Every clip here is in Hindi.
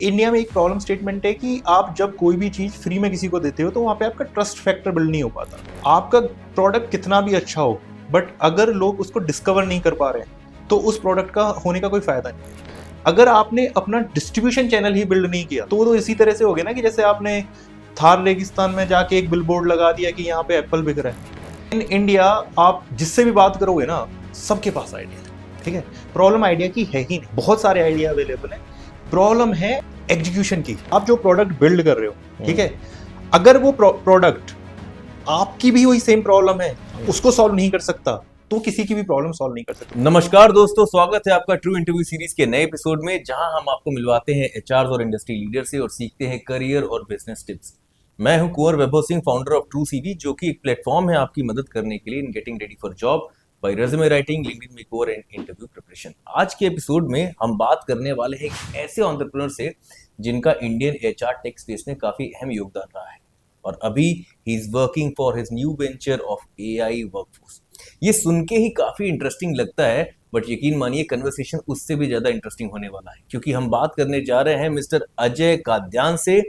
इंडिया में एक प्रॉब्लम स्टेटमेंट है कि आप जब कोई भी चीज फ्री में किसी को देते हो तो वहां पे आपका ट्रस्ट फैक्टर बिल्ड नहीं हो पाता। आपका प्रोडक्ट कितना भी अच्छा हो, बट अगर लोग उसको डिस्कवर नहीं कर पा रहे हैं तो उस प्रोडक्ट का होने का कोई फायदा नहीं है। अगर आपने अपना डिस्ट्रीब्यूशन चैनल ही बिल्ड नहीं किया तो वो तो इसी तरह से हो गया ना कि जैसे आपने थार रेगिस्तान में जाके एक बिलबोर्ड लगा दिया कि यहाँ पे एप्पल बिक रहा है। इन इंडिया आप जिससे भी बात करोगे ना, सबके पास आइडिया है। ठीक है, प्रॉब्लम आइडिया की है ही नहीं, बहुत सारे आइडिया अवेलेबल है। प्रॉब्लम है एग्जीक्यूशन की। आप जो प्रोडक्ट बिल्ड कर रहे हो, ठीक है, अगर वो प्रोडक्ट आपकी भी वही सेम प्रॉब्लम है, उसको सॉल्व नहीं कर सकता, तो किसी की भी प्रॉब्लम सॉल्व नहीं कर सकता। नमस्कार दोस्तों, स्वागत है आपका ट्रू इंटरव्यू सीरीज के नए एपिसोड में, जहां हम आपको मिलवाते हैं एचआर और इंडस्ट्री लीडर से और सीखते हैं करियर और बिजनेस टिप्स। मैं हूं Kunwar Vaibhav Singh, founder of True CV, जो कि एक प्लेटफॉर्म है आपकी मदद करने के लिए in getting ready for job by resume writing, LinkedIn makeover and interview preparation. आज के एपिसोड में हम बात करने वाले हैं एक ऐसे एंटरप्रेन्योर से जिनका इंडियन एचआर टेक स्पेस में काफी अहम योगदान रहा है और अभी he is working for his new venture of AI workforce. ये सुन के ही काफी इंटरेस्टिंग लगता है, बट यकीन मानिए कन्वर्सेशन उससे भी ज्यादा इंटरेस्टिंग होने वाला है, क्योंकि हम बात करने जा रहे हैं मिस्टर अजय काद्यान से,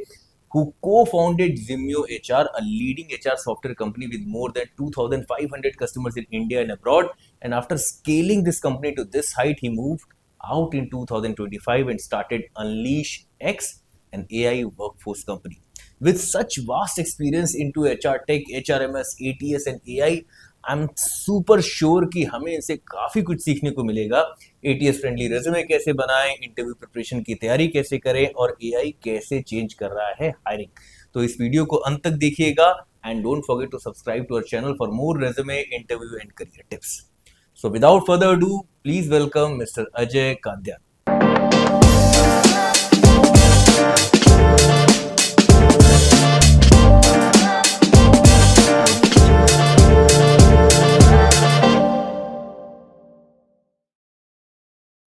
who co-founded Zimyo HR, a leading HR software company with more than 2,500 customers in India and abroad. And after scaling this company to this height, he moved out in 2025 and started Unleash X, an AI workforce company. With such vast experience into HR tech, HRMS, ATS and AI, I'm super sure कि हमें इनसे काफ़ी कुछ सीखने को मिलेगा। ATS फ्रेंडली रेज्यूमे कैसे बनाएं, इंटरव्यू प्रिपरेशन की तैयारी कैसे करें और AI कैसे चेंज कर रहा है हायरिंग। तो इस वीडियो को अंत तक देखिएगा and don't forget to subscribe to our channel for more resume, interview and career tips. So without further do, please welcome mister Ajay Kadyan.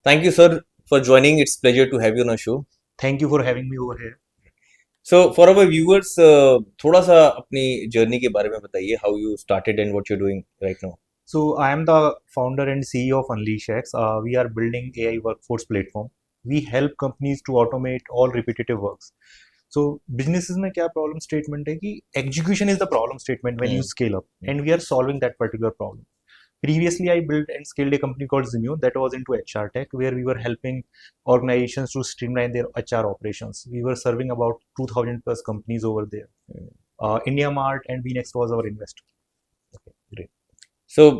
Thank you, sir, for joining. It's pleasure to have you on our show. Thank you for having me over here. So, for our viewers, थोड़ा सा अपनी जर्नी के बारे में बताइए, how you started and what you're doing right now. So I am the founder and CEO of Unleash X. We are building AI workforce platform. We help companies to automate all repetitive works. So businesses में क्या problem statement है कि execution is the problem statement when you scale up, and we are solving that particular problem. Previously, I built and scaled a company called Zimyo that was into HR tech, where we were helping organizations to streamline their HR operations. We were serving about 2,000 plus companies over there. India Mart and VNext was our investor. Okay, great. So,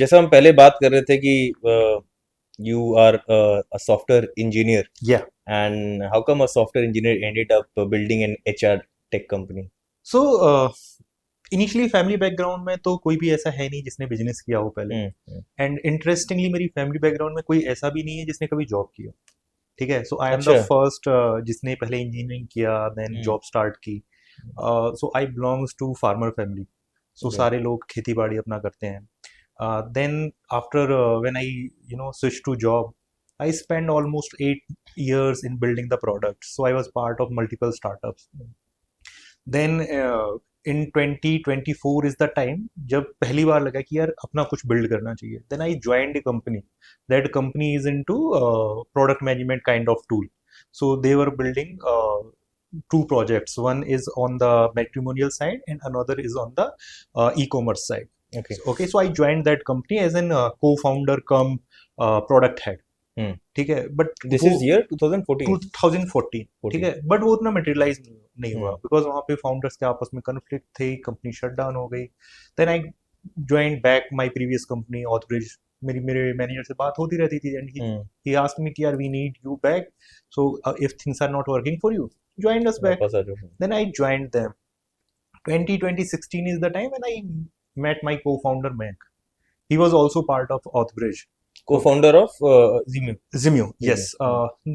जैसा हम पहले बात कर रहे थे कि you are a software engineer. Yeah. And how come a software engineer ended up building an HR tech company? So, initially family background में तो कोई भी ऐसा है नहीं जिसने बिजनेस किया हो पहले, एंड इंटरेस्टिंगली मेरी फैमिली बैकग्राउंड में कोई ऐसा भी नहीं है जिसने कभी जॉब किया। ठीक है, so I am the first जिसने पहले इंजीनियरिंग किया देन जॉब स्टार्ट की। So I belongs to farmer family, so सारे लोग खेती बाड़ी अपना करते हैं। Then after when I switch to job, I spent almost 8 years in building the product. So I was part of multiple startups. Then in 2024 is the time जब पहली बार लगा कि यार अपना कुछ build करना चाहिए. Then I joined a company. That company is into product management kind of tool. So they were building two projects. One is on the matrimonial side and another is on the e-commerce side. Okay. So I joined that company as an co-founder cum product head. ठीक है, बट दिस इज ईयर 2014। ठीक है, बट वो उतना मटेरियलाइज नहीं हुआ बिकॉज वहाँ पे फाउंडर्स के आपस में कन्फ्लिक्ट थे, कंपनी शट डाउन हो गई। Then I join back my previous company AuthBridge. मेरे मैनेजर से बात होती रहती थी एंड ही आस्क्ड मी कि यार we need you back, so if things are not working for you join us back. Then I joined them. 2016 is the time when I met my co-founder Mayank. He was also part of Authbridge. Co-founder of Zimyo, yes.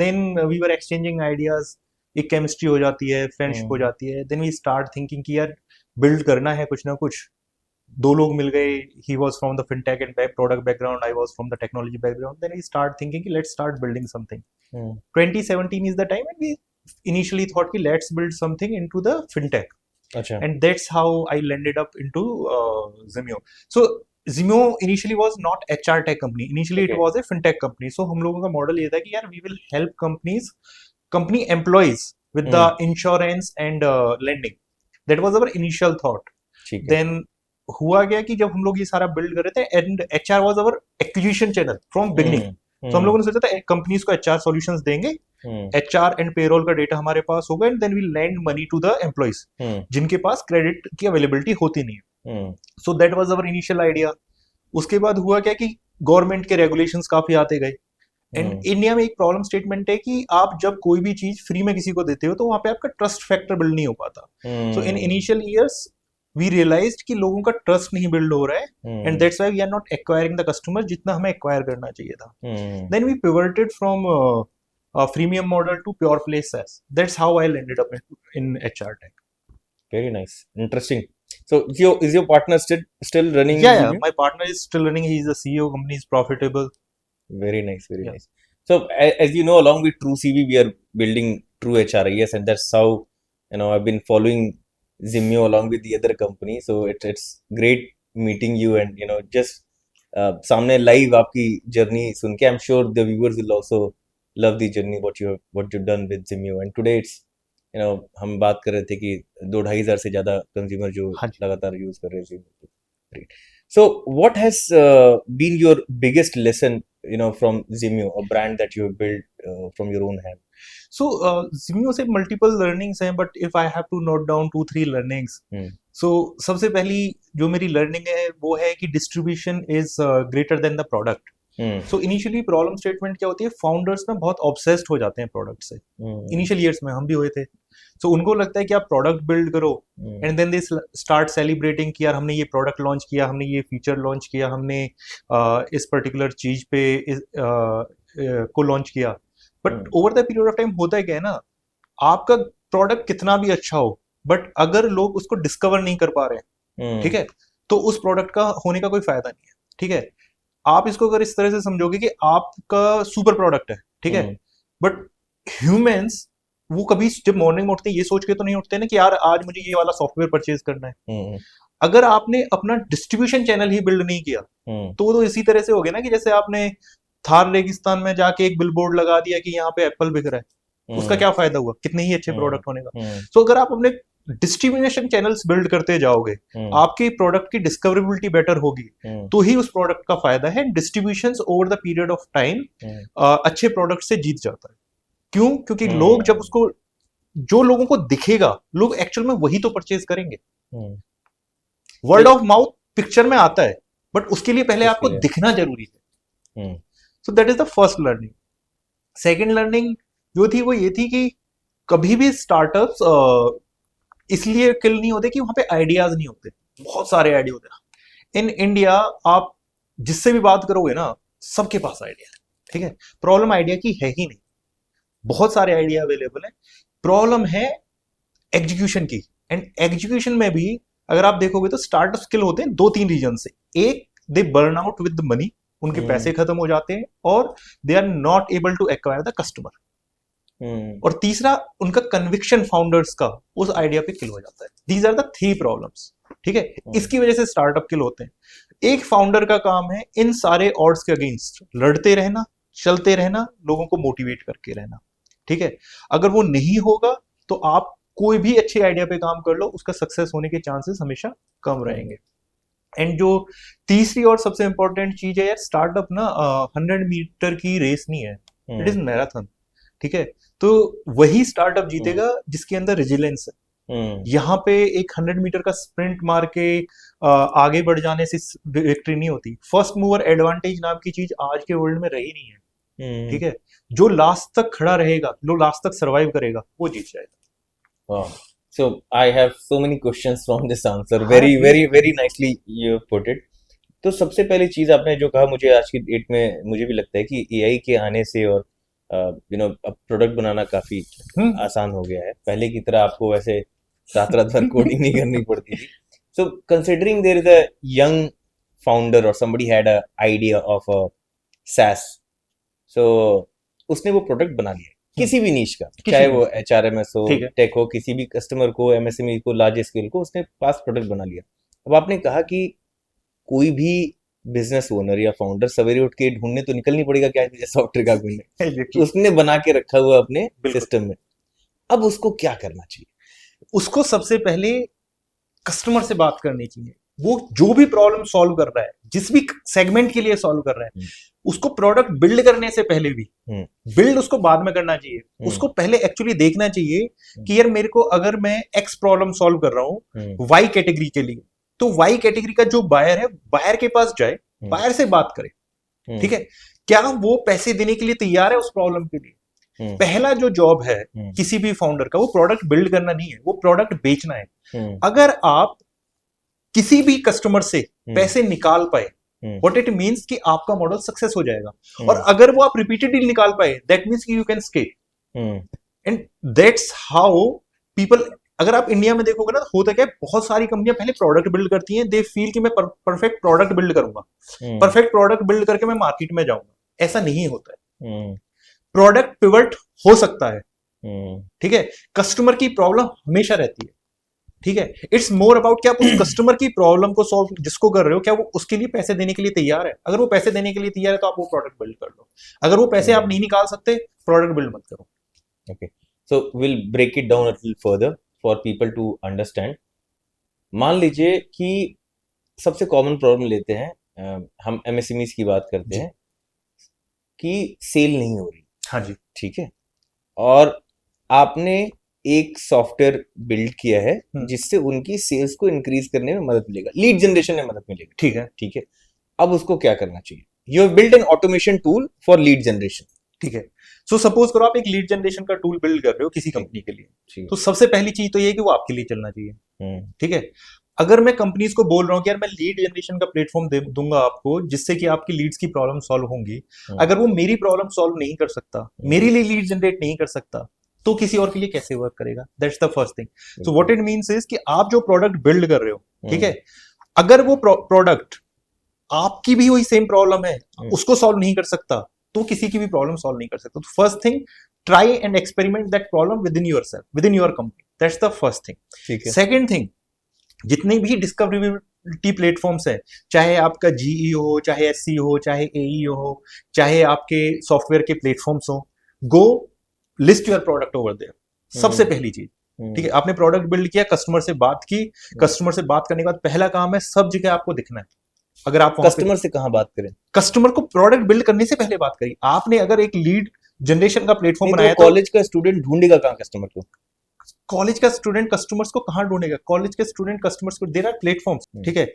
Then we were exchanging ideas. एक केमिस्ट्री हो जाती है, फ्रेंडशिप हो जाती है। देन वी स्टार्ट थिंकिंग कि यार बिल्ड करना है कुछ ना कुछ। दो लोग मिल गए, he was from the fintech and product background, I was from the technology background. Then we start thinking कि let's start building something. 2017 is the time and we initially thought कि let's build something into the fintech, and that's how I landed up into Zimyo. So Zimyo initially was not HR tech company. Initially it was a fintech company. So हम लोगों का मॉडल ये था कि यार we will help companies company employees with the insurance and lending. That was our initial thought. ठीक है. Then हुआ गया कि जब हम लोग ये सारा बिल्ड कर रहे थे and HR was our acquisition channel from beginning. तो हम लोगों ने सोचा था कंपनीज को HR सॉल्यूशंस देंगे, HR एंड पेरोल का डेटा हमारे पास होगा and then we land money to the employees जिनके पास क्रेडिट की अवेलेबिलिटी होती नहीं है. So that was our initial idea. उसके बाद हुआ क्या कि गवर्नमेंट के रेगुलेशंस काफी आते गए एंड इंडिया में एक प्रॉब्लम स्टेटमेंट है कि आप जब कोई भी चीज फ्री में किसी को देते हो तो वहां पे आपका ट्रस्ट फैक्टर बिल्ड नहीं हो पाता. So in initial years we realized कि लोगों का ट्रस्ट नहीं बिल्ड हो रहा है and that's why we are not acquiring the customer जितना हमें एक्वायर करना चाहिए था. Then we pivoted from freemium model to pure play SaaS. That's how I ended up in HR tech. Very nice, interesting. So is your partner still running? Yeah, my partner is still running. He's the CEO. Company is profitable. Very nice, very nice. So as you know, along with TrueCV, we are building True HRIS, and that's how I've been following Zimyo along with the other company. So it's great meeting you, and just सामने live आपकी journey सुन के, I'm sure the viewers will also love the journey what you've done with Zimyo. And today it's हम बात कर रहे थे कि 2-2.5 हज़ार से ज्यादा कंज्यूमर जो लगातार यूज कर रहे थे. So what has been your biggest lesson from Zimyo, a brand that you have built from your own hand? So Zimyo से multiple learnings हैं, but if I have to note down 2-3 learnings. So सबसे पहली जो मेरी learning है वो है कि distribution is greater than the product. So initially problem statement क्या होती है, फाउंडर्स ना बहुत ऑब्सेस्ड हो जाते हैं प्रोडक्ट से. इनिशियल ईयर्स में हम भी हुए थे. सो उनको लगता है कि आप प्रोडक्ट बिल्ड करो and then they start celebrating कि यार हमने ये प्रोडक्ट लॉन्च किया, हमने ये फीचर लॉन्च किया, हमने इस पर्टिकुलर चीज पे को लॉन्च किया. But over the period of time होता है क्या है ना, आपका प्रोडक्ट कितना भी अच्छा हो बट अगर लोग उसको डिस्कवर नहीं कर पा रहे, ठीक है, तो उस प्रोडक्ट का होने का कोई फायदा नहीं है. ठीक है, आप इसको अगर इस तरह से समझोगे कि आपका सुपर प्रोडक्ट है, ठीक है, बट ह्यूमंस वो कभी जब मॉर्निंग में उठते हैं ये सोच के तो नहीं उठते ना कि यार आज मुझे ये वाला सॉफ्टवेयर परचेज करना है. अगर आपने अपना डिस्ट्रीब्यूशन चैनल ही बिल्ड नहीं किया तो इसी तरह से हो गया ना कि जैसे आपने थार रेगिस्तान में जाके एक बिलबोर्ड लगा दिया कि यहाँ पे एप्पल बिक रहा है, उसका क्या फायदा हुआ, कितने ही अच्छे प्रोडक्ट होने का. सो अगर आप अपने डिस्ट्रीब्यूशन चैनल्स बिल्ड करते जाओगे, आपके प्रोडक्ट की डिस्कवरेबिलिटी बेटर होगी, तो ही उस प्रोडक्ट का फायदा है. Distribution over the period of time अच्छे प्रोडक्ट से जीत जाता है. क्यों? क्योंकि लोग जब उसको, जो लोगों को दिखेगा, लोग एक्चुअल में वही तो परचेज करेंगे. वर्ड ऑफ माउथ पिक्चर में आता है बट उसके लिए पहले आपको दिखना जरूरी है. So that is the first learning. Second learning जो थी वो ये थी कि कभी भी स्टार्टअप्स इसलिए किल नहीं होते कि वहां पे आइडियाज नहीं होते. बहुत सारे आइडिया होते हैं इन इंडिया. आप जिससे भी बात करोगे ना, सबके पास आइडिया है. ठीक है, प्रॉब्लम आइडिया की है ही नहीं. बहुत सारे आइडिया अवेलेबल है, प्रॉब्लम है एग्जीक्यूशन की. एंड एग्जीक्यूशन में भी अगर आप देखोगे तो स्टार्टअप स्किल होते हैं 2-3 रीजन से. एक, they burn out with the money, उनके पैसे खत्म हो जाते हैं, और they are not able to acquire the customer. और तीसरा, उनका कन्विक्शन फाउंडर्स का उस आइडिया पे किल हो जाता है. These are the 3 problems. ठीक है, इसकी वजह से स्टार्टअप किल होते हैं. एक फाउंडर का काम है इन सारे ऑड्स के अगेंस्ट लड़ते रहना, चलते रहना, लोगों को मोटिवेट करके रहना. ठीक है, अगर वो नहीं होगा तो आप कोई भी अच्छे आइडिया पे काम कर लो, उसका सक्सेस होने के चांसेस हमेशा कम रहेंगे. एंड जो तीसरी और सबसे इंपॉर्टेंट चीज है यार, स्टार्टअप ना 100 मीटर की रेस नहीं है, इट इज मैराथन. ठीक है, तो वही स्टार्टअप जीतेगा जिसके अंदर रेजिलेंस है. यहाँ पे एक 100 मीटर का स्प्रिंट मार के आगे बढ़ जाने से विक्ट्री नहीं होती. फर्स्ट मूवर एडवांटेज नाम की चीज आज के वर्ल्ड में रही नहीं है. ठीक है, जो लास्ट तक खड़ा रहेगा, जो लास्ट तक सरवाइव करेगा, वो जीत जाएगा. So I have so many questions from this answer. Very nicely you put it. तो सबसे पहली चीज आपने जो कहा, मुझे आज की डेट में मुझे भी लगता है कि AI के आने से और अब प्रोडक्ट बनाना काफी आसान हो गया है. पहले की तरह आपको वैसे रात भर कोडिंग नहीं करनी पड़ती थी. So considering there is a young founder or somebody had a idea of a SaaS, so उसने वो प्रोडक्ट बना लिया किसी भी नीश का, चाहे वो HRMS हो, टेक हो, किसी भी कस्टमर को, MSME को, लार्ज स्केल को, उसने पास प्रोडक्ट बना लिया. अब आपने कहा कि कोई भी बिजनेस ओनर या फाउंडर सवेरे उठ के ढूंढने तो निकलनी पड़ेगा क्या सॉफ्टवेयर का कोई नहीं, Exactly. उसने बना के रखा हुआ अपने बिल्कुल। सिस्टम में, अब उसको क्या करना चाहिए? उसको सबसे पहले कस्टमर से बात करनी चाहिए। वो जो भी प्रॉब्लम सॉल्व कर रहा है, जिस भी सेगमेंट के लिए सॉल्व कर रहा है, उसको प्रोडक्ट बिल्ड करने से पहले भी, बिल्ड उसको बाद में करना चाहिए। उसको पहले एक्चुअली देखना चाहिए कि यार मेरे को अगर मैं एक्स प्रॉब्लम सॉल्व कर रहा हूँ वाई कैटेगरी के लिए, तो वाई कैटेगरी का जो बायर है, बायर के पास जाए, बायर से बात करे। ठीक है, क्या वो पैसे देने के लिए तैयार है उस प्रॉब्लम के लिए? पहला जो जॉब है किसी भी फाउंडर का, वो प्रोडक्ट बिल्ड करना नहीं है, वो प्रोडक्ट बेचना है। अगर आप किसी भी कस्टमर से पैसे निकाल पाए, व्हाट इट मींस कि आपका मॉडल सक्सेस हो जाएगा। और अगर वो आप रिपीटेडली निकाल पाए, दैट मींस कि you can scale. And that's how people, अगर आप इंडिया में देखोगे ना, होता क्या है, बहुत सारी कंपनियां पहले प्रोडक्ट बिल्ड करती हैं, दे फील कि मैं परफेक्ट प्रोडक्ट बिल्ड करूंगा, परफेक्ट प्रोडक्ट बिल्ड करके मैं मार्केट में जाऊंगा। ऐसा नहीं होता है। प्रोडक्ट पिवट हो सकता है, ठीक है, कस्टमर की प्रॉब्लम हमेशा रहती है। ठीक है, इट्स मोर अबाउट क्या आप उस कस्टमर की प्रॉब्लम को सॉल्व जिसको कर रहे हो, क्या वो उसके लिए पैसे देने के लिए तैयार है? अगर वो पैसे देने के लिए तैयार है तो आप वो प्रोडक्ट बिल्ड कर लो। अगर वो पैसे आप नहीं निकाल सकते, प्रोडक्ट बिल्ड मत करो। Okay, so will break it down a little further for people to understand. मान लीजिए कि सबसे कॉमन प्रॉब्लम लेते हैं, हम एमएसएमईज की बात करते हैं कि सेल नहीं हो रही। हाँ जी, ठीक है, और आपने एक सॉफ्टवेयर बिल्ड किया है जिससे उनकी सेल्स को इंक्रीज करने में मदद मिलेगा, लीड जनरेशन में मदद मिलेगी। ठीक है, ठीक है, अब उसको क्या करना चाहिए? You have build an automation tool for lead generation. ठीक है, सो सपोज करो आप एक लीड जनरेशन का टूल बिल्ड कर रहे हो किसी कंपनी के लिए, तो सबसे पहली चीज तो ये है कि वो आपके लिए चलना चाहिए। ठीक है, अगर मैं कंपनीज को बोल रहा हूँ कि यार मैं लीड जनरेशन का प्लेटफॉर्म दूंगा आपको जिससे कि आपकी लीड्स की प्रॉब्लम सॉल्व होंगी, अगर वो मेरी प्रॉब्लम सॉल्व नहीं कर सकता, मेरे लिए लीड जनरेट नहीं कर सकता, तो किसी और के लिए कैसे वर्क करेगा? That's the first thing. So what it means is कि आप जो प्रोडक्ट बिल्ड कर रहे हो, ठीक है, अगर वो प्रोडक्ट आपकी भी वही सेम प्रॉब्लम है, उसको सॉल्व नहीं कर सकता, तो किसी की भी प्रॉब्लम सॉल्व नहीं कर सकता। तो first thing, try and experiment that problem with in yourself, with in your company. That's the first thing. Second thing, जितने भी डिस्कवरेबिलिटी प्लेटफॉर्म्स हैं, चाहे आपका जीई हो, चाहे एससी हो, चाहे एई हो, चाहे आपके सॉफ्टवेयर के प्लेटफॉर्म्स हो, go list your product over there. सबसे पहली चीज, ठीक है, आपने प्रोडक्ट बिल्ड किया, कस्टमर से बात की, कस्टमर से बात करने के बाद पहला काम है सब जगह आपको दिखना है। अगर आप कस्टमर से कहां बात करें? कस्टमर को प्रोडक्ट बिल्ड करने से पहले बात करिए। आपने अगर एक लीड जनरेशन का प्लेटफॉर्म बनाया, तो कॉलेज का स्टूडेंट ढूंढेगा कहां कस्टमर को? कॉलेज का स्टूडेंट कस्टमर्स को कहां ढूंढेगा? कॉलेज के स्टूडेंट कस्टमर्स को, देयर आर प्लेटफॉर्म्स। ठीक है,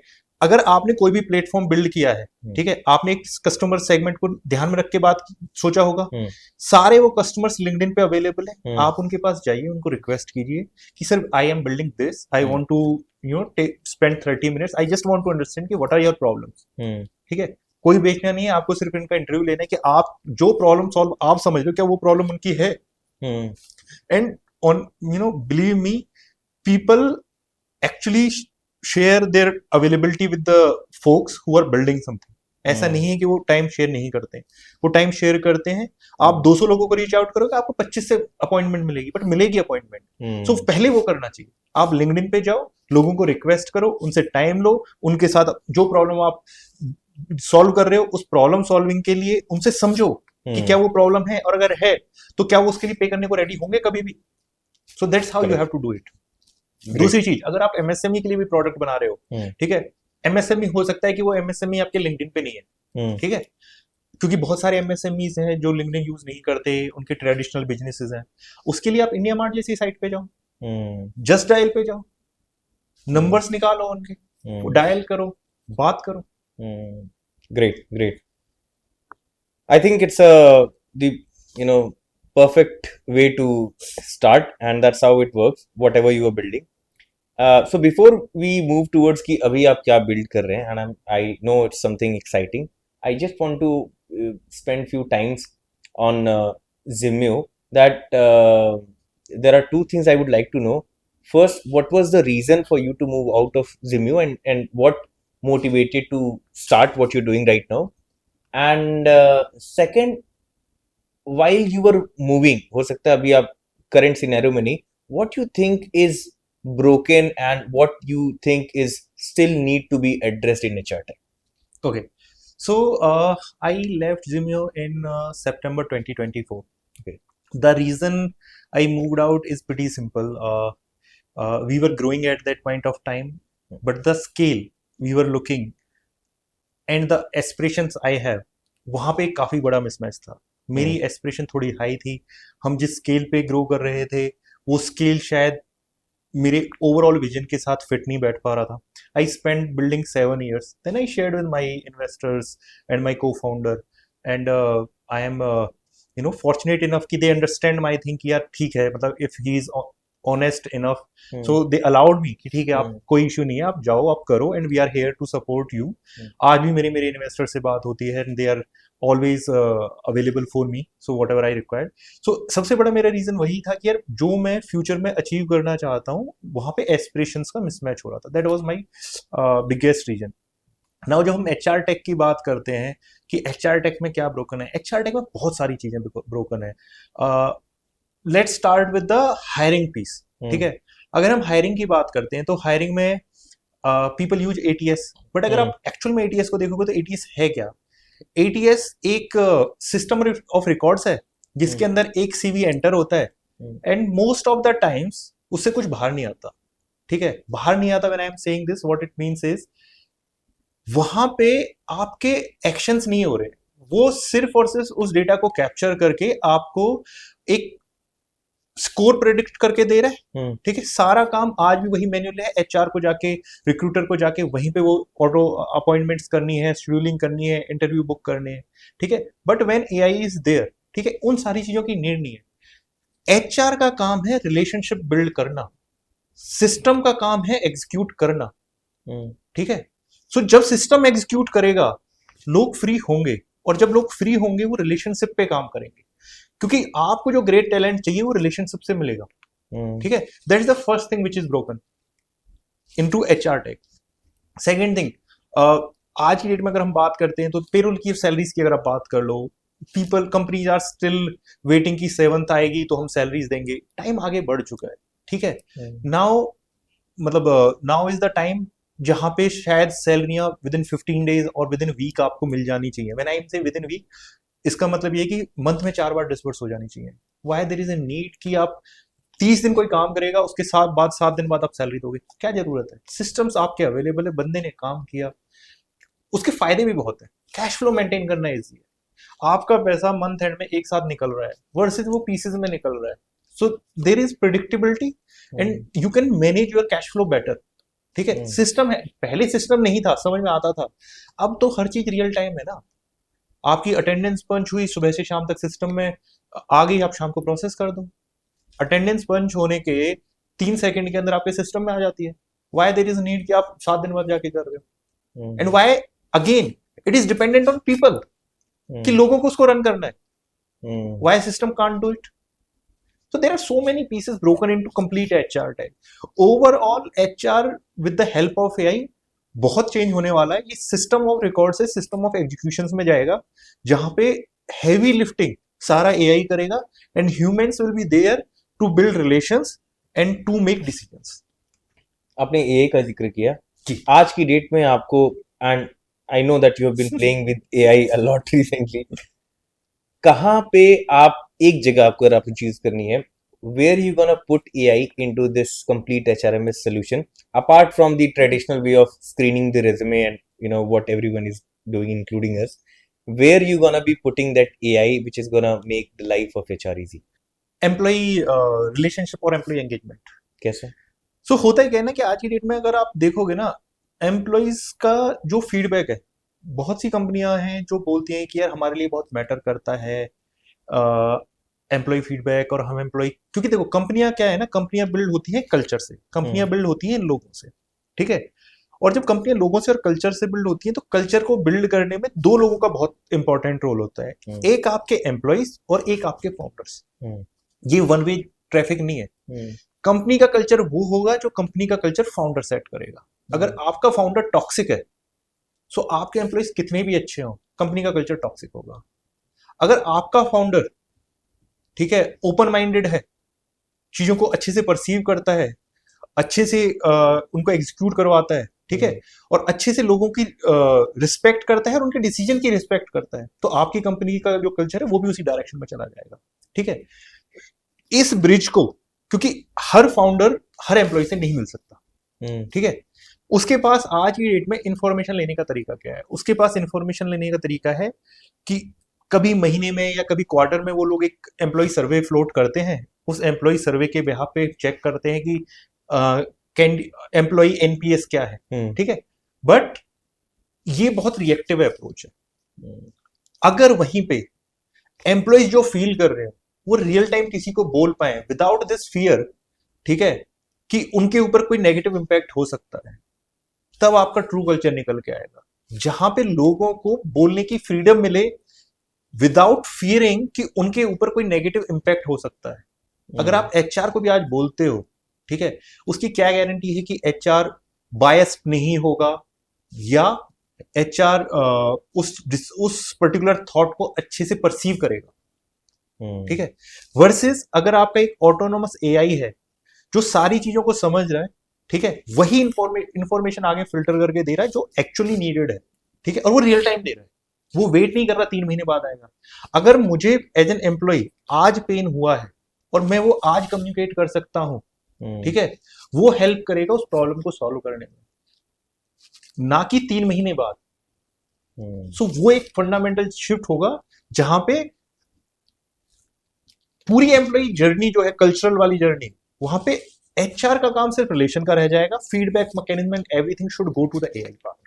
अगर आपने कोई भी प्लेटफॉर्म बिल्ड किया है, ठीक है, आपने एक कस्टमर सेगमेंट को ध्यान में रख के बात सोचा होगा, सारे वो कस्टमर्स लिंक्डइन पे अवेलेबल है, आप उनके पास जाइए, उनको रिक्वेस्ट कीजिए कि sir I am building this, I want to spend 30 minutes, I just want to understand कि व्हाट आर योर प्रॉब्लम्स। ठीक है, कोई बेचना नहीं है आपको, सिर्फ इनका इंटरव्यू लेना है कि आप जो प्रॉब्लम सॉल्व आप समझ लो क्या वो प्रॉब्लम उनकी है। And on believe me, people actually share their availability with the folks who are building something. ऐसा नहीं है कि वो टाइम शेयर नहीं करते, वो टाइम शेयर करते हैं। आप 200 लोगों को रीच आउट करोगे, आपको 25 से अपॉइंटमेंट मिलेगी, बट मिलेगी अपॉइंटमेंट। सो पहले वो करना चाहिए। आप लिंक्डइन पे जाओ, लोगों को रिक्वेस्ट करो, उनसे टाइम लो, उनके साथ जो प्रॉब्लम आप सॉल्व कर रहे हो उस प्रॉब्लम सॉल्विंग के लिए उनसे समझो कि क्या वो प्रॉब्लम है, और अगर है तो क्या वो उसके लिए पे करने को रेडी होंगे कभी भी। So that's how you have to do it. दूसरी चीज, अगर आप एमएसएमई के लिए भी प्रोडक्ट बना रहे हो, ठीक है, एमएसएमई हो सकता है कि वो एमएसएमई आपके लिंक्डइन पे नहीं है, ठीक है, क्योंकि बहुत सारे एमएसएमईज हैं जो लिंक्डइन यूज नहीं करते, उनके ट्रेडिशनल बिजनेसेस हैं। उसके लिए आप इंडिया मार्ट जैसी साइट पे जाओ, जस्ट डायल पे जाओ, नंबर्स निकालो उनके, डायल करो, बात करो। Great great, I think it's the perfect way to start, and that's how it works, whatever you are building. So before we move towards ki abhi aap kya build kar rahe hain, and I know it's something exciting, I just want to spend few times on Zimyo, that there are two things I would like to know. First, what was the reason for you to move out of Zimyo, and what motivated to start what you're doing right now? And second, while you were moving, हो सकता है अभी आप current scenario में नहीं, what you think is broken and what you think is still need to be addressed in HR tech? Okay, So I left Zimeo in September 2024. Okay. The reason I moved out is pretty simple. We were growing at that point of time, but the scale we were looking and the aspirations I have, वहाँ पे एक काफी बड़ा मिसमैच था. मेरी एस्पिरेशन थोड़ी हाई थी. हम जिस स्केल पे ग्रो कर रहे थे वो स्केल शायद मेरे ओवरऑल विजन के साथ फिट नहीं बैठ पा रहा था. I spend building 7 years. Then I shared with my investors and my co-founder, and I am fortunate enough कि दे अंडरस्टैंड माई थिंग कि यार ठीक है, मतलब if he is honest enough, so they allowed me कि ठीक है आप कोई इशू नहीं है, आप जाओ आप करो, and we are here to support you. आज भी मेरे इन्वेस्टर से बात होती है and they are always available for me, so whatever I required. So सबसे बड़ा मेरा रीजन वही था कि यार जो मैं फ्यूचर में अचीव करना चाहता हूँ वहां पे एस्पिरेशंस का मिसमैच हो रहा था. That was my biggest reason. Now जब हम एचआर टेक की बात करते हैं कि एचआर टेक में क्या ब्रोकन है, एचआर टेक में बहुत सारी चीजें ब्रोकन है. Let's start with the hiring piece. ठीक है, अगर हम हायरिंग की बात करते हैं तो हायरिंग में पीपल यूज एटीएस, बट अगर आप एक्चुअल में एटीएस को देखोगे तो एटीएस है क्या? एटीएस एक सिस्टम ऑफ रिकॉर्ड्स है जिसके अंदर एक सीवी एंटर होता है and most of the times उससे कुछ बाहर नहीं आता. ठीक है, बाहर नहीं आता. When I am saying this, what it means is वहां पे आपके एक्शंस नहीं हो रहे, वो सिर्फ और सिर्फ उस डेटा को कैप्चर करके आपको एक स्कोर प्रेडिक्ट करके दे रहा है. ठीक है, सारा काम आज भी वही मैन्युअल है. एचआर को जाके, रिक्रूटर को जाके वहीं पे वो ऑटो अपॉइंटमेंट्स करनी है, शेड्यूलिंग करनी है, इंटरव्यू बुक करने हैं. ठीक है, but when AI is there, ठीक है, उन सारी चीजों की नीड नहीं है. एचआर का काम है रिलेशनशिप बिल्ड करना, सिस्टम का काम है एग्जीक्यूट करना. ठीक है, सो जब सिस्टम एग्जीक्यूट करेगा लोग फ्री होंगे, और जब लोग फ्री होंगे वो रिलेशनशिप पे काम करेंगे, क्योंकि आपको जो ग्रेट टैलेंट चाहिए वो रिलेशनशिप से मिलेगा. ठीक है, that is the first thing which is broken into HR tech. Second thing, आज की डेट में अगर हम बात करते हैं तो पेरोल की सैलरीज की अगर आप बात कर लो, people companies are still waiting की 7th आएगी तो हम सैलरीज देंगे. टाइम आगे बढ़ चुका है. ठीक है, नाउ मतलब नाउ इज द टाइम जहां पे शायद सैलरियां विद इन 15 days और विद इन वीक आपको मिल जानी चाहिए. व्हेन आई से विद इन वीक, इसका मतलब ये कि मंथ में 4 बार डिस्बर्स हो जानी चाहिए. Why there is a need कि आप 30 दिन कोई काम करेगा, उसके साथ बाद 7 दिन बाद आप सैलरी दोगे? क्या जरूरत है? सिस्टम्स आपके अवेलेबल है, बंदे ने काम किया, उसके फायदे भी बहुत है. कैश फ्लो मेंटेन करना इजी है. आपका पैसा मंथ एंड में एक साथ निकल रहा है वर्सेस वो पीसेस में निकल रहा है. So there is predictability and you can manage your cash flow better. ठीक है, सिस्टम है. पहले सिस्टम नहीं था, समझ में आता था. अब तो हर चीज रियल टाइम है ना. आपकी अटेंडेंस पंच हुई सुबह से शाम तक, सिस्टम में आ गई, आप शाम को प्रोसेस कर दो. अटेंडेंस पंच होने के 3 सेकंड के अंदर आपके सिस्टम में आ जाती है. व्हाई देयर इज नीड कि आप 7 दिन बाद जाके कर रहे हो? And why again it is dependent on people कि लोगों को उसको रन करना है. Why system can't do it? So there are so many pieces broken into complete HR tech. Overall HR with the help of AI बहुत चेंज होने वाला है. ये सिस्टम ऑफ रिकॉर्ड से सिस्टम ऑफ एग्जीक्यूशंस में जाएगा, जहां पे हैवी लिफ्टिंग सारा AI करेगा एंड humans will be there to build relations and to make decisions. आपने AI का जिक्र किया जी. आज की डेट में आपको, and I know that you have been playing with AI a lot recently, कहाँ पे आप एक जगह आपको अगर आपको चूज करनी है, where you gonna put AI into this complete HRMS solution apart from the traditional way of screening the resume and you know what everyone is doing including us, where you gonna be putting that AI which is gonna make the life of HR easy? Employee relationship और एम्प्लॉई एंगेजमेंट. कैसे? सो होता ही क्या है ना कि आज की डेट में अगर आप देखोगे ना, एम्प्लॉइज का जो फीडबैक है, बहुत सी कंपनियां हैं जो बोलती हैं कि यार हमारे लिए बहुत मैटर करता है एम्प्लॉय फीडबैक, और हम एम्प्लॉय, क्योंकि देखो कंपनियां क्या है ना, कंपनियां बिल्ड होती हैं कल्चर से, कंपनियां बिल्ड होती हैं लोगों से. ठीक है, और जब कंपनियां लोगों से और कल्चर से बिल्ड होती हैं तो कल्चर को बिल्ड करने में 2 लोगों का बहुत इंपॉर्टेंट रोल होता है. एक आपके एम्प्लॉइज और एक आपके फाउंडर्स. ये वन वे ट्रैफिक नहीं है. कंपनी का कल्चर वो होगा जो कंपनी का कल्चर फाउंडर सेट करेगा. अगर आपका फाउंडर टॉक्सिक है, सो आपके एम्प्लॉइज कितने भी अच्छे हों, कंपनी का कल्चर टॉक्सिक होगा. अगर आपका फाउंडर, ठीक है, ओपन माइंडेड है, चीजों को अच्छे से परसीव करता है, अच्छे से उनको एग्जीक्यूट करवाता है, ठीक है, और अच्छे से लोगों की रिस्पेक्ट करता है और उनके डिसीजन की रिस्पेक्ट करता है, तो आपकी कंपनी का जो कल्चर है वो भी उसी डायरेक्शन में चला जाएगा। ठीक है, इस ब्रिज को, क्योंकि हर फाउंडर हर एम्प्लॉय से नहीं मिल सकता, ठीक है, उसके पास आज की डेट में इंफॉर्मेशन लेने का तरीका क्या है? उसके पास इंफॉर्मेशन लेने का तरीका है कि कभी महीने में या कभी क्वार्टर में वो लोग एक एम्प्लॉय सर्वे फ्लोट करते हैं, उस एम्प्लॉय सर्वे के बिहाफ पे चेक करते हैं कि एम्प्लॉय एनपीएस क्या है, ठीक है, बट ये बहुत रिएक्टिव अप्रोच है। अगर वहीं पे एम्प्लॉय जो फील कर रहे हैं वो रियल टाइम किसी को बोल पाए विदाउट दिस फियर, ठीक है, कि उनके ऊपर कोई नेगेटिव इंपैक्ट हो सकता है, तब आपका ट्रू कल्चर निकल के आएगा, जहां पे लोगों को बोलने की फ्रीडम मिले विदाउट फियरिंग कि उनके ऊपर कोई नेगेटिव इंपैक्ट हो सकता है। अगर आप एचआर को भी आज बोलते हो, ठीक है, उसकी क्या गारंटी है कि एचआर बायस्ड नहीं होगा या एचआर उस पर्टिकुलर थॉट को अच्छे से परसीव करेगा, ठीक है, वर्सेस अगर आपका एक ऑटोनोमस एआई है जो सारी चीजों को समझ रहा है, ठीक है, वही इंफॉर्मेशन आगे फिल्टर करके दे रहा है जो एक्चुअली नीडेड है, ठीक है, और वो रियल टाइम दे रहा है, वो वेट नहीं कर रहा 3 महीने बाद आएगा। अगर मुझे एज एन एम्प्लॉय आज पेन हुआ है और मैं वो आज कम्युनिकेट कर सकता हूं, ठीक है, वो हेल्प करेगा उस प्रॉब्लम को सॉल्व करने में, ना कि 3 महीने बाद। सो वो एक फंडामेंटल शिफ्ट होगा जहां पे पूरी एम्प्लॉय जर्नी जो है कल्चरल वाली जर्नी, वहां पे एचआर का काम सिर्फ रिलेशन का रह जाएगा, feedback mechanism and everything should go to the AI part.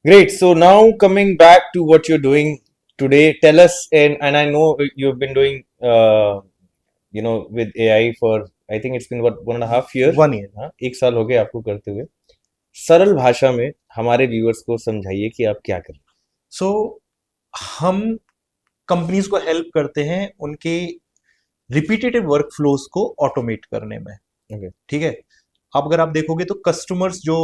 Great. So now coming back to what you're doing today, tell us, and I know you've been doing, with AI for, I think it's been what, 1.5 years? 1 year। हाँ, 1 साल हो गए आपको करते हुए। सरल भाषा में हमारे व्यूअर्स को समझाइए कि आप क्या कर रहे हैं। सो हम कंपनीज को हेल्प करते हैं उनके रिपीटेटिव वर्क फ्लोज को ऑटोमेट करने में, ठीक है। अब अगर आप देखोगे तो कस्टमर्स जो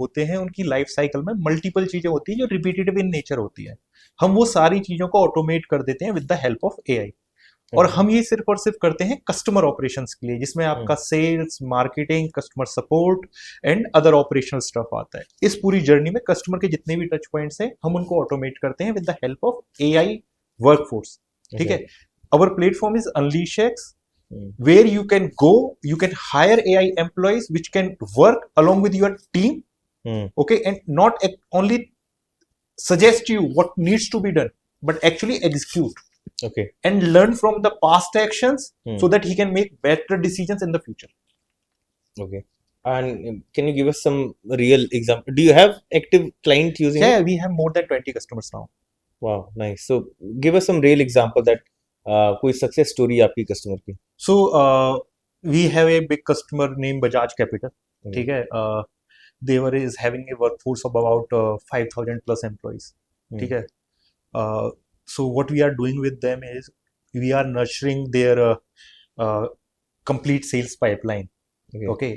होते हैं उनकी लाइफ साइकिल में मल्टीपल चीजें होती हैं जो रिपीटेटिव इन नेचर होती है, हम वो सारी चीजों को ऑटोमेट कर देते हैं with the help of AI, और हम ये सिर्फ और सिर्फ करते हैं कस्टमर ऑपरेशंस के लिए, जिसमें आपका sales, marketing, customer support and other operational stuff आता है। इस पूरी जर्नी में कस्टमर के जितने भी टच पॉइंट्स हैं हम उनको ऑटोमेट करते हैं with the help of AI workforce, ठीक है। Our platform is UnleashX, where you can go, you can hire AI employees which can work along with your team, okay, and not only suggest you what needs to be done, but actually execute, okay, and learn from the past actions so that he can make better decisions in the future. Okay. And can you give us some real example? Do you have active client using Yeah, it? we have more than 20 customers now. Wow, nice. So give us some real example that कोई सक्सेस स्टोरी आपकी कस्टमर की। So we have a big customer named Bajaj Capital, ठीक है, they were is having a workforce of about 5,000 plus employees, ठीक है। So what we are doing with them is we are nurturing their complete sales pipeline, okay.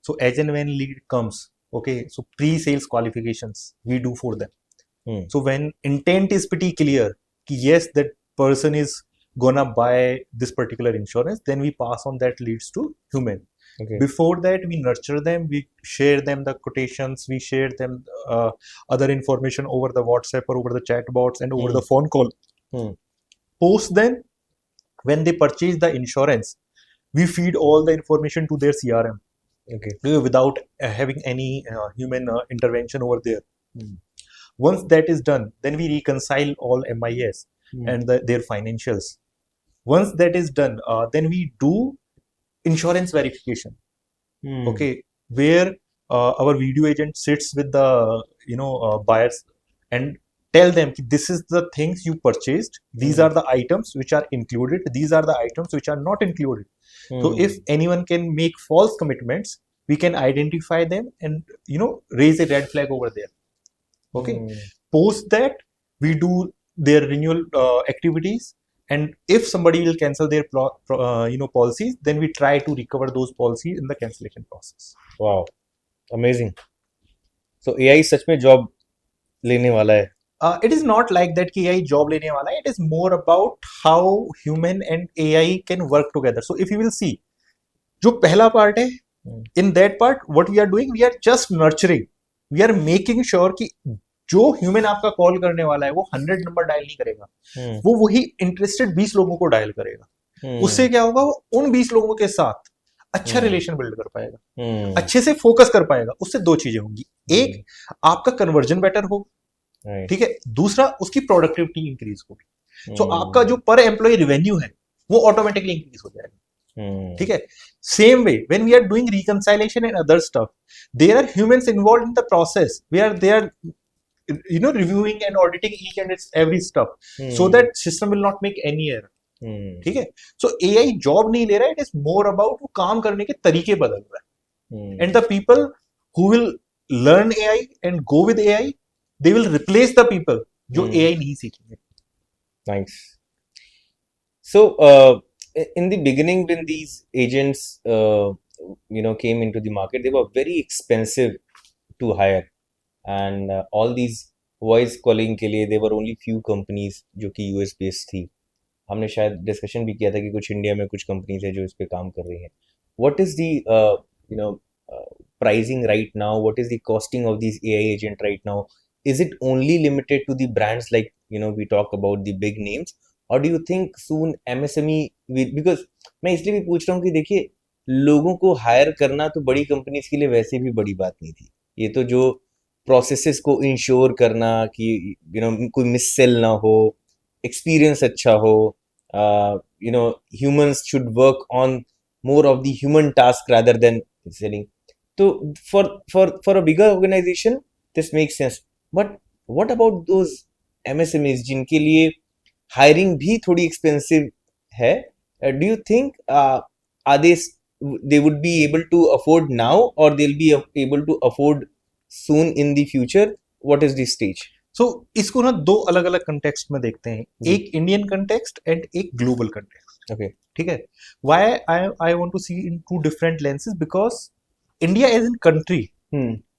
So as and when lead comes, okay, so pre-sales qualifications we do for them. So when intent is pretty clear कि yes that person is gonna buy this particular insurance, then we pass on that leads to human. Okay. Before that we nurture them, we share them the quotations, we share them other information over the WhatsApp or over the chat bots and over the phone call. Post then when they purchase the insurance, we feed all the information to their CRM, okay, without having any human intervention over there. Once that is done, then we reconcile all MIS and their financials. Once that is done, then we do insurance verification, okay, where our video agent sits with the buyers and tell them this is the things you purchased, these are the items which are included, these are the items which are not included. So if anyone can make false commitments, we can identify them and raise a red flag over there, okay. Post that we do their renewal activities, and if somebody will cancel their policies, then we try to recover those policies in the cancellation process. Wow, amazing. So AI सच में जॉब लेने वाला है? It is not like that कि AI जॉब लेने वाला है. It is more about how human and AI can work together. So if you will see, जो पहला पार्ट है in that part what we are doing, we are just nurturing, we are making sure कि जो ह्यूमन आपका कॉल करने वाला है वो 100 नंबर डायल नहीं करेगा, वो वही इंटरेस्टेड 20 लोगों को डायल करेगा। उससे क्या होगा, वो उन 20 लोगों के साथ अच्छा रिलेशन बिल्ड कर पाएगा, अच्छे से फोकस कर पाएगा। उससे दो चीजें होंगी, एक आपका कन्वर्जन बेटर होगा, ठीक है, दूसरा उसकी प्रोडक्टिविटी इंक्रीज होगी। तो आपका जो पर एम्प्लॉय रेवेन्यू है वो ऑटोमेटिकली इंक्रीज हो जाएगा, ठीक है। Same way when we are doing reconciliation and other stuff, there are humans involved in the process, where they are reviewing and auditing each and its every stuff, so that system will not make any error, ठीक है। सो एआई जॉब नहीं ले रहा है, इट इज मोर अबाउट वो काम करने के तरीके बदल रहा है, and the people who will learn AI and go with AI, they will replace the people जो एआई नहीं सीखेंगे। Nice. So, in the beginning, when these agents, came into the market, they were very expensive to hire, and all these voice calling के लिए there were only few companies जो कि US based थी। हमने शायद डिस्कशन भी किया था कि कुछ इंडिया में कुछ कंपनीज है जो इस पे काम कर रही हैं। What is the pricing right now? What is the costing of these AI agent right now? Is it only limited to the brands like we talk about the big names, or do you think soon MSME will, because मैं इसलिए भी पूछ रहा हूँ कि देखिए लोगों को हायर करना तो बड़ी कंपनीज के लिए वैसे भी बड़ी बात नहीं थी, ये तो जो प्रोसेसेस को इंश्योर करना कि कोई मिस सेल ना हो, एक्सपीरियंस अच्छा हो, humans should work on more of the human task rather than selling. तो for a bigger organization this makes sense, but what about those MSMEs जिनके लिए हायरिंग भी थोड़ी एक्सपेंसिव है? Do you think are they would be able to afford now, or they'll be able to afford soon in the future? What is the stage? So इसको ना दो अलग अलग कंटेक्स्ट में देखते हैं, एक इंडियन कंटेक्स्ट एंड एक ग्लोबल कंटेक्स्ट। Okay. ठीक है, why I want to see in two different lenses, because India as an country,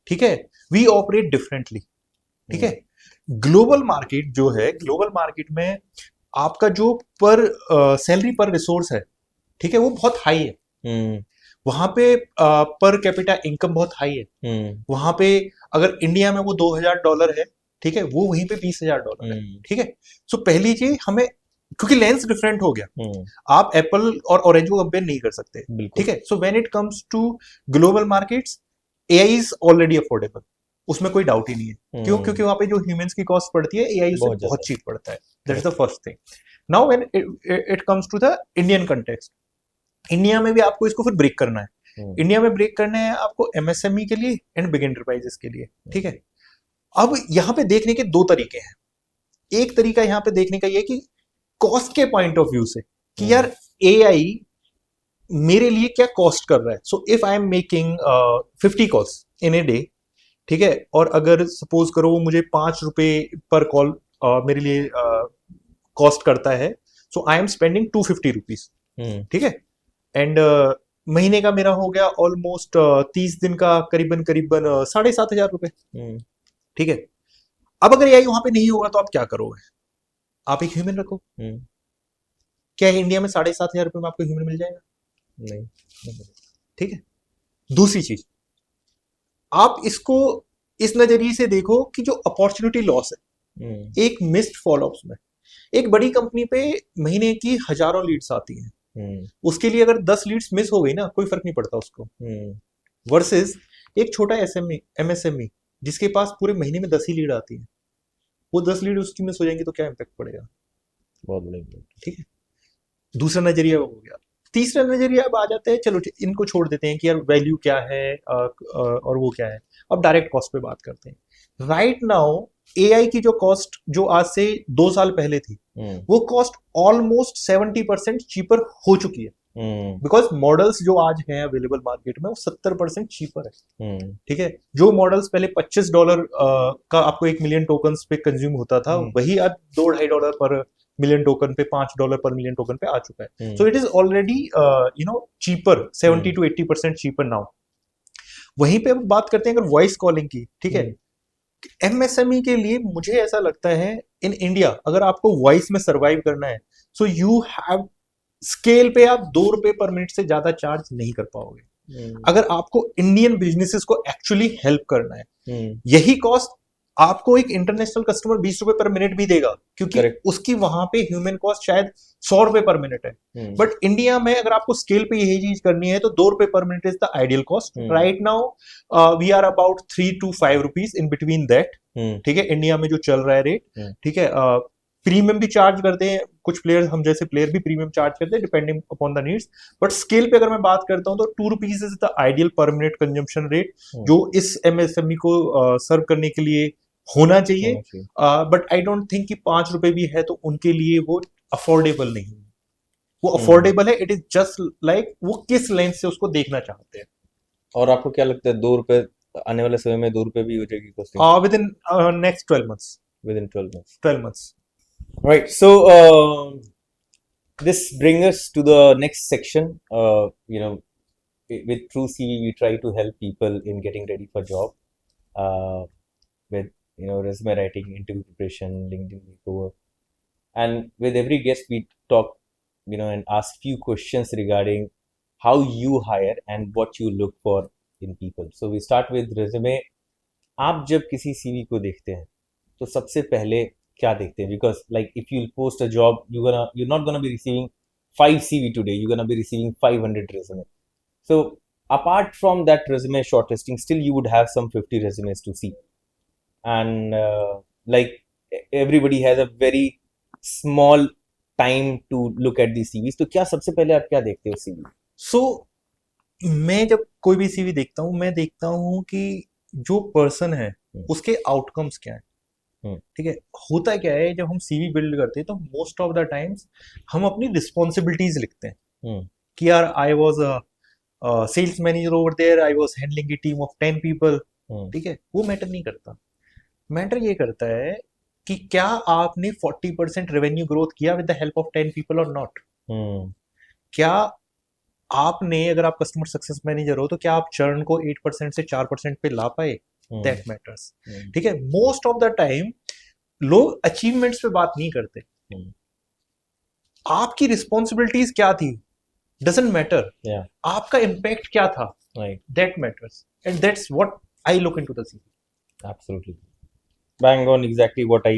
ठीक है, वी ऑपरेट डिफरेंटली, ठीक है। ग्लोबल मार्केट जो है, ग्लोबल मार्केट में आपका जो पर सैलरी पर रिसोर्स है, ठीक है, वो बहुत हाई है। वहां पे पर कैपिटा इनकम बहुत हाई है। वहां पे अगर इंडिया में वो $2000 है, ठीक है, वो वहीं पे $20,000 है, ठीक है। सो पहली चीज हमें, क्योंकि लेंस डिफरेंट हो गया, आप एप्पल और ऑरेंज को कंपेयर नहीं कर सकते, ठीक है। So when it comes to global markets, AI is already affordable, उसमें कोई डाउट ही नहीं है। क्यों? क्योंकि वहां पे जो ह्यूमंस की कॉस्ट पड़ती है, एआई उससे बहुत चीप पड़ता है। That is the first thing. Now when it comes to the Indian context, India में भी आपको इसको फिर ब्रेक करना है। इंडिया में ब्रेक करना है आपको एमएसएमई के लिए एंड बिग एंटरप्राइजेस के लिए, ठीक है। अब यहां पे देखने के दो तरीके हैं। एक तरीका यहां पे देखने का ये कि कॉस्ट के पॉइंट ऑफ व्यू से कि यार एआई मेरे लिए क्या कॉस्ट कर रहा है। So if I am making 50 calls in a day, ठीक है, और अगर सपोज करो वो मुझे ₹5 पर कॉल मेरे लिए कॉस्ट करता है, सो आई एम स्पेंडिंग ₹250, ठीक है। एंड महीने का मेरा हो गया ऑलमोस्ट 30 दिन का करीबन ₹7,500, ठीक है। अब अगर एआई वहां पे नहीं होगा तो आप क्या करोगे? आप एक ह्यूमन रखो। क्या इंडिया में ₹7,500 में आपको ह्यूमन मिल जाएगा? नहीं, ठीक है। दूसरी चीज, आप इसको इस नजरिए से देखो कि जो अपॉर्चुनिटी लॉस है, एक मिस्ड फॉलोअप्स में, एक बड़ी कंपनी पे महीने की हजारों लीड्स आती हैं, उसके लिए अगर 10 लीड्स मिस हो गई ना, कोई फर्क नहीं पड़ता उसको, वर्सेस एक छोटा एमएसएमई जिसके पास पूरे महीने में 10 ही लीड आती है, वो 10 लीड उसकी मिस हो जाएंगी तो क्या इम्पैक्ट पड़ेगा? बहुत बड़ा इम्पैक्ट, ठीक है। दूसरा नजरिया हो गया। तीसरा नजरिया अब आ जाता है, चलो इनको छोड़ देते हैं कि यार वैल्यू क्या है और वो क्या है। अब डायरेक्ट कॉस्ट पे बात करते हैं। राइट नाउ एआई की जो कॉस्ट जो आज से 2 साल पहले थी, वो कॉस्ट ऑलमोस्ट 70% चीपर हो चुकी है, बिकॉज मॉडल्स जो आज हैं अवेलेबल मार्केट में वो 70% चीपर है, ठीक है। जो मॉडल्स पहले $25 का आपको 1 मिलियन टोकन्स पे कंज्यूम होता था, वही आज $2-2.5 पर मिलियन टोकन पे, $5 पर मिलियन टोकन पे आ चुका है। So it is already cheaper, 70 to 80% cheaper now. वहीं पे अब बात करते हैं अगर वॉइस कॉलिंग की, ठीक है। एमएसएमई के लिए मुझे ऐसा लगता है इन इंडिया, अगर आपको वॉइस में सर्वाइव करना है, सो यू हैव स्केल पे आप ₹2 पर मिनट से ज्यादा चार्ज नहीं कर पाओगे, अगर आपको इंडियन बिजनेसेस को एक्चुअली हेल्प करना है, यही कॉस्ट आपको एक इंटरनेशनल कस्टमर 20 रुपए पर मिनट भी देगा, क्योंकि Correct. उसकी वहां पे ह्यूमन कॉस्ट शायद 100 रुपए पर मिनट है। बट इंडिया में अगर आपको स्केल पे यही चीज करनी है तो 2 रुपए पर minute is the ideal cost. Right now we are about 3 to 5 rupees in between that. ठीक है, इंडिया में जो चल रहा है रेट। ठीक है, प्रीमियम भी चार्ज करते हैं कुछ प्लेयर्स, हम जैसे प्लेयर भी प्रीमियम चार्ज करते हैं depending upon the needs. But scale पे अगर मैं बात करता हूं तो 2 रुपीज इज द आइडियल पर मिनट कंजम्पशन रेट जो इस एमएसएमई को सर्व करने के लिए होना चाहिए। बट आई डोंट थिंक कि 5 रुपए भी है तो उनके लिए वो अफोर्डेबल नहीं है। वो अफोर्डेबल है, इट इज जस्ट लाइक वो किस लेंस से उसको देखना चाहते हैं। और आपको क्या लगता है 2 रुपए आने वाले समय में 2 रुपए भी हो जाएगी costing? With in next 12 months। Within 12 months. 12 months। Right. So this brings us to the next section. With True CV, we try to help people in getting ready for job. With resume writing, interview preparation, LinkedIn makeover, and with every guest we talk, and ask few questions regarding how you hire and what you look for in people. So we start with resume. आप जब किसी CV को देखते हैं तो सबसे पहले क्या देखते हैं? Because like if you post a job, you're not gonna be receiving 5 CV today. You're gonna be receiving 500 resume. So apart from that resume shortlisting, still you would have some 50 resumes to see. And like everybody has a very small time to look at these CVs. तो क्या सबसे पहले आप क्या देखते हो CV? So मैं जब कोई भी CV देखता हूँ, मैं देखता हूँ कि जो पर्सन है उसके आउटकम्स क्या है। ठीक है, होता क्या है जब हम सीवी बिल्ड करते हैं तो मोस्ट ऑफ द टाइम्स हम अपनी रिस्पॉन्सिबिलिटीज लिखते हैं कि यार I was a sales manager over there, I was handling a team of 10 people. ठीक है, वो मैटर नहीं करता। मैटर ये करता है कि क्या आपने 40% रेवेन्यू ग्रोथ किया with the help of 10 people और नॉट। क्या आपने, अगर आप कस्टमर सक्सेस मैनेजर हो तो क्या आप चर्न को 8% से 4% पे ला पाए? That matters. ठीक है, मोस्ट ऑफ द टाइम लोग अचीवमेंट्स पे बात नहीं करते। आपकी रिस्पॉन्सिबिलिटीज क्या थी डजंट मैटर, आपका इम्पैक्ट क्या था, that matters, and that's what I look into the CV. Absolutely. Bang on, exactly what I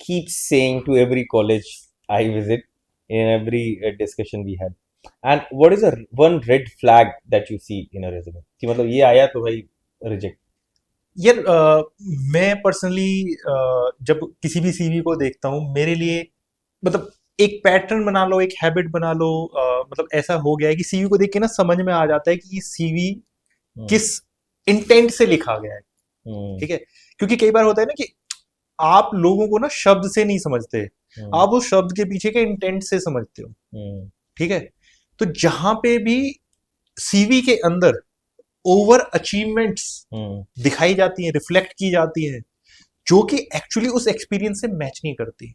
keep saying to every college I visit in every discussion we had. And what is one red flag that you see in a resume? कि मतलब ये आया तो भाई रिजेक्ट। यार मैं पर्सनली जब किसी भी सीवी को देखता हूँ, मेरे लिए मतलब एक पैटर्न बना लो, एक हैबिट बना लो। मतलब ऐसा हो गया है कि सीवी को देख के ना समझ में आ जाता है कि ये सीवी किस इंटेंट से लिखा गया है। ठीक है, क्योंकि कई बार होता है ना कि आप लोगों को ना शब्द से नहीं समझते, आप उस शब्द के पीछे के इंटेंट से समझते हो। ठीक है, तो जहां पे भी सीवी के अंदर ओवर अचीवमेंट्स दिखाई जाती हैं, रिफ्लेक्ट की जाती हैं, जो कि एक्चुअली उस एक्सपीरियंस से मैच नहीं करती,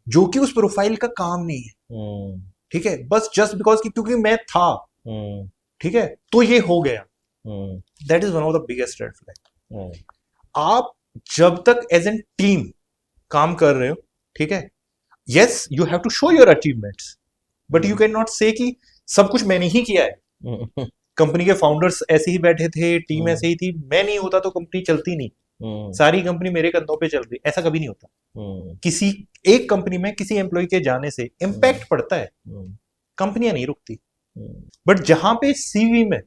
जो कि उस प्रोफाइल का काम नहीं है। ठीक है, बस जस्ट बिकॉज कि क्योंकि मैं था, ठीक है, तो ये हो गया। That is one of the biggest red flag. आप जब तक एज एन टीम काम कर रहे हो, ठीक है, yes you have to show your achievements, but you can not say कि सब कुछ मैंने ही किया है। कंपनी के फाउंडर्स ऐसे ही बैठे थे, टीम ऐसे ही थी, मैं नहीं होता तो कंपनी चलती नहीं, सारी कंपनी मेरे कंधों पे चल रही। ऐसा कभी नहीं होता। किसी एक कंपनी में किसी एम्प्लॉय के जाने से इम्पैक्ट पड़ता है, कंपनियां नहीं रुकती। बट जहां पे सीवी में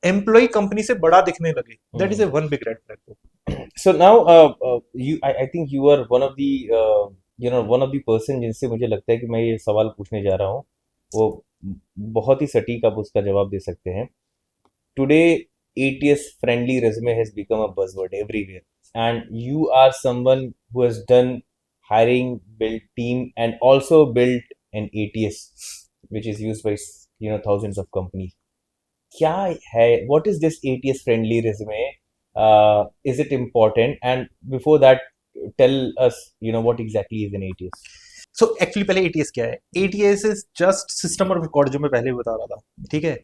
एम्प्लॉय कंपनी से बड़ा दिखने लगे, that is a one big red flag. So now I think you are one of the person जिनसे मुझे लगता है कि मैं ये सवाल पूछने जा रहा हूँ, वो बहुत ही सटीक आप उसका जवाब दे सकते हैं। Today ATS friendly resume has become a buzzword everywhere, and you are someone who has done hiring, built team, and also built an ATS which is used by thousands of companies. क्या है, what is this ATS friendly resume? Is it important? And before that, tell us what exactly is an ATS. So actually पहले ATS क्या है? ATS is just system of record, जो मैं पहले बता रहा था। ठीक है,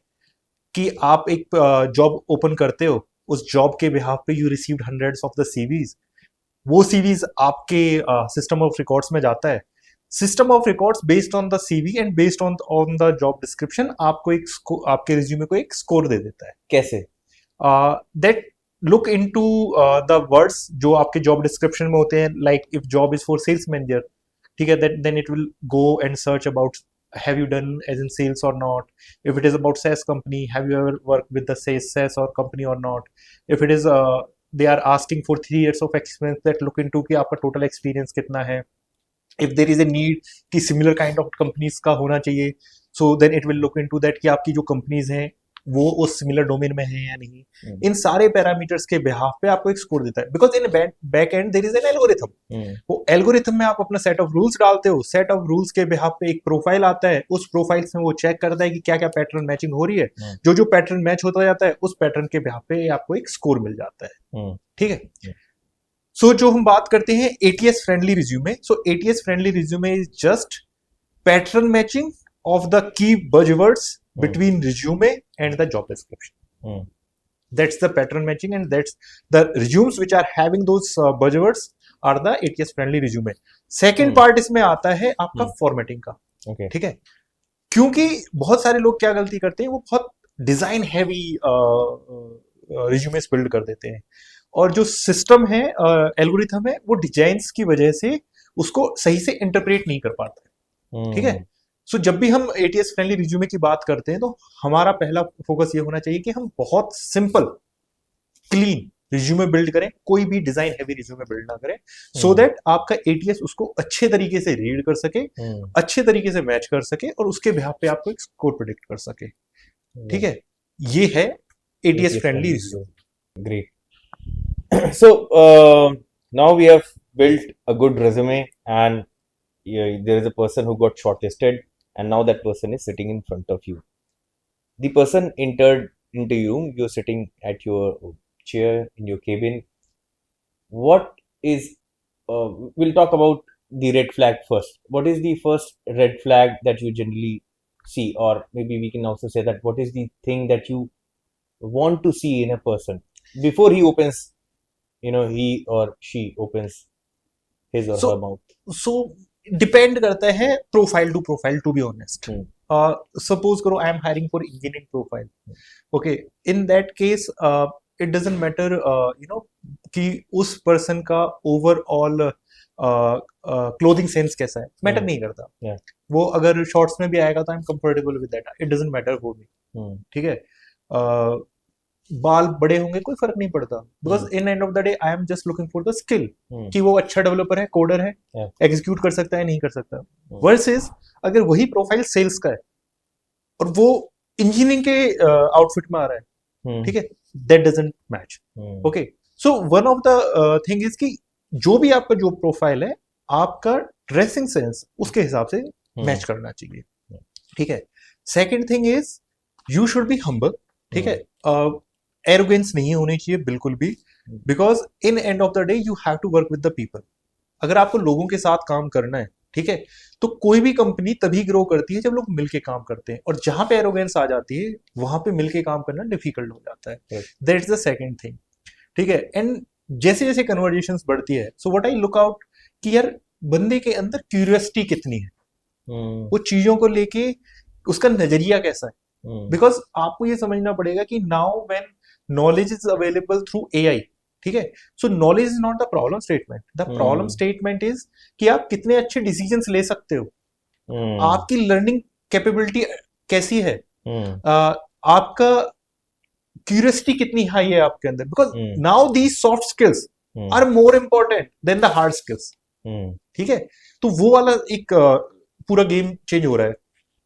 कि आप एक जॉब ओपन करते हो, उस जॉब के बिहाफ पे you received hundreds of the CVs, वो सीवीज आपके सिस्टम ऑफ रिकॉर्ड्स में जाता है, system of records based on the CV and based on the job description आपको आपके रिज्यूमे को एक स्कोर दे देता है. कैसे? That look into the words जो आपके जॉब डिस्क्रिप्शन में होते हैं, like if job is for sales manager, ठीक है, then it will go and search about have you done as in sales or not. If it is about SaaS company, have you ever worked with the SaaS or company or not. If it is they are asking for 3 years of experience, that look into कि आपका total experience कितना है. If there is a need कि similar kind of companies का होना चाहिए, so then it will look into that कि आपकी जो companies हैं वो उस सिमिलर डोमेन में है या नहीं. इन सारे पैरामीटर्स के बिहाफ पे आपको एक स्कोर देता है, because in back end there is an algorithm. वो एल्गोरिथम में आप अपना सेट ऑफ रूल्स डालते हो, सेट ऑफ रूल्स के बिहाफ पे एक प्रोफाइल आता है, उस प्रोफाइल में वो चेक करता है कि क्या क्या पैटर्न मैचिंग हो रही है. जो पैटर्न मैच होता जाता है उस पैटर्न के बिहाफ पे आपको एक स्कोर मिल जाता है. ठीक है. सो जो हम बात करते हैं ATS friendly resume, so ATS friendly resume is just pattern matching of the key buzzwords between resume and the job description. That's the pattern matching, and that's the resumes which are having those buzzwords are the ATS friendly resume. Second part इसमें आता है आपका formatting का. ठीक है. क्योंकि बहुत सारे लोग क्या गलती करते हैं, वो बहुत डिजाइन हैवी रिज्यूमेस बिल्ड कर देते हैं, और जो सिस्टम है एल्गोरिथम है वो डिजाइन्स की वजह से उसको सही से इंटरप्रेट नहीं कर पाता. ठीक है. सो जब भी हम एटीएस फ्रेंडली रिज्यूमे की बात करते हैं तो हमारा पहला फोकस ये होना चाहिए कि हम बहुत सिंपल क्लीन रिज्यूमे बिल्ड करें, कोई भी डिजाइन हैवी रिज्यूमे बिल्ड ना करें, सो दैट आपका एटीएस उसको अच्छे तरीके से रीड कर सके, अच्छे तरीके से मैच कर सके और उसके बिहाफ पे आपको एक स्कोर प्रेडिक्ट कर सके. ठीक है. ये है ATS friendly resume. Great. So now we have built a good resume and there is a person who got shortlisted, and now that person is sitting in front of you. The person entered into your room, you're sitting at your chair in your cabin. What is we'll talk about the red flag first. What is the first red flag that you generally see, or maybe we can also say that what is the thing that you want to see in a person before he opens, he or she opens his or her mouth? So depend करता है profile to be honest. Suppose करो I am hiring for engineering profile. Okay, in that case it doesn't matter कि उस पर्सन का ओवरऑल क्लोथिंग सेंस कैसा है, मैटर नहीं करता. वो अगर शॉर्ट्स में भी आएगा तो I am comfortable with that, it doesn't matter for me. ठीक है. बाल बड़े होंगे कोई फर्क नहीं पड़ता, because in end of the day I am just looking for the skill कि वो अच्छा डेवलपर है, कोडर है, एग्जीक्यूट कर सकता है, नहीं कर सकता. वर्सेस अगर वही प्रोफाइल सेल्स का है और वो इंजीनियरिंग के आउटफिट में आ रहा है, ठीक है, that doesn't match. Okay. So one of the thing is कि जो भी आपका जो प्रोफाइल है, आपका ड्रेसिंग सेंस उसके हिसाब से मैच करना चाहिए. ठीक है. Second thing is you should be humble. ठीक है. एरोगेंस नहीं होनी चाहिए बिल्कुल भी, because in end of the day you have to work with the people. अगर आपको लोगों के साथ काम करना है, ठीक है, तो कोई भी कंपनी तभी ग्रो करती है जब लोग मिलके काम करते हैं, और जहां पे एरोगेंस आ जाती है वहां पे मिलके काम करना डिफिकल्ट हो जाता है. That is the second thing. ठीक है. एंड जैसे जैसे कन्वर्जेशंस बढ़ती है, so what I look out कि यार बंदे के अंदर क्यूरियोसिटी कितनी है, वो चीजों को लेके उसका नजरिया कैसा है. बिकॉज आपको ये समझना पड़ेगा कि now when knowledge is available through AI, ठीक है, सो knowledge is not the problem statement. The problem statement is कि आप कितने अच्छे डिसीजंस ले सकते हो, आपकी लर्निंग कैपेबिलिटी कैसी है, आपका क्यूरियोसिटी कितनी हाई है आपके अंदर, because now these soft skills are more important than the hard skills. ठीक है. तो वो वाला एक पूरा गेम चेंज हो रहा है.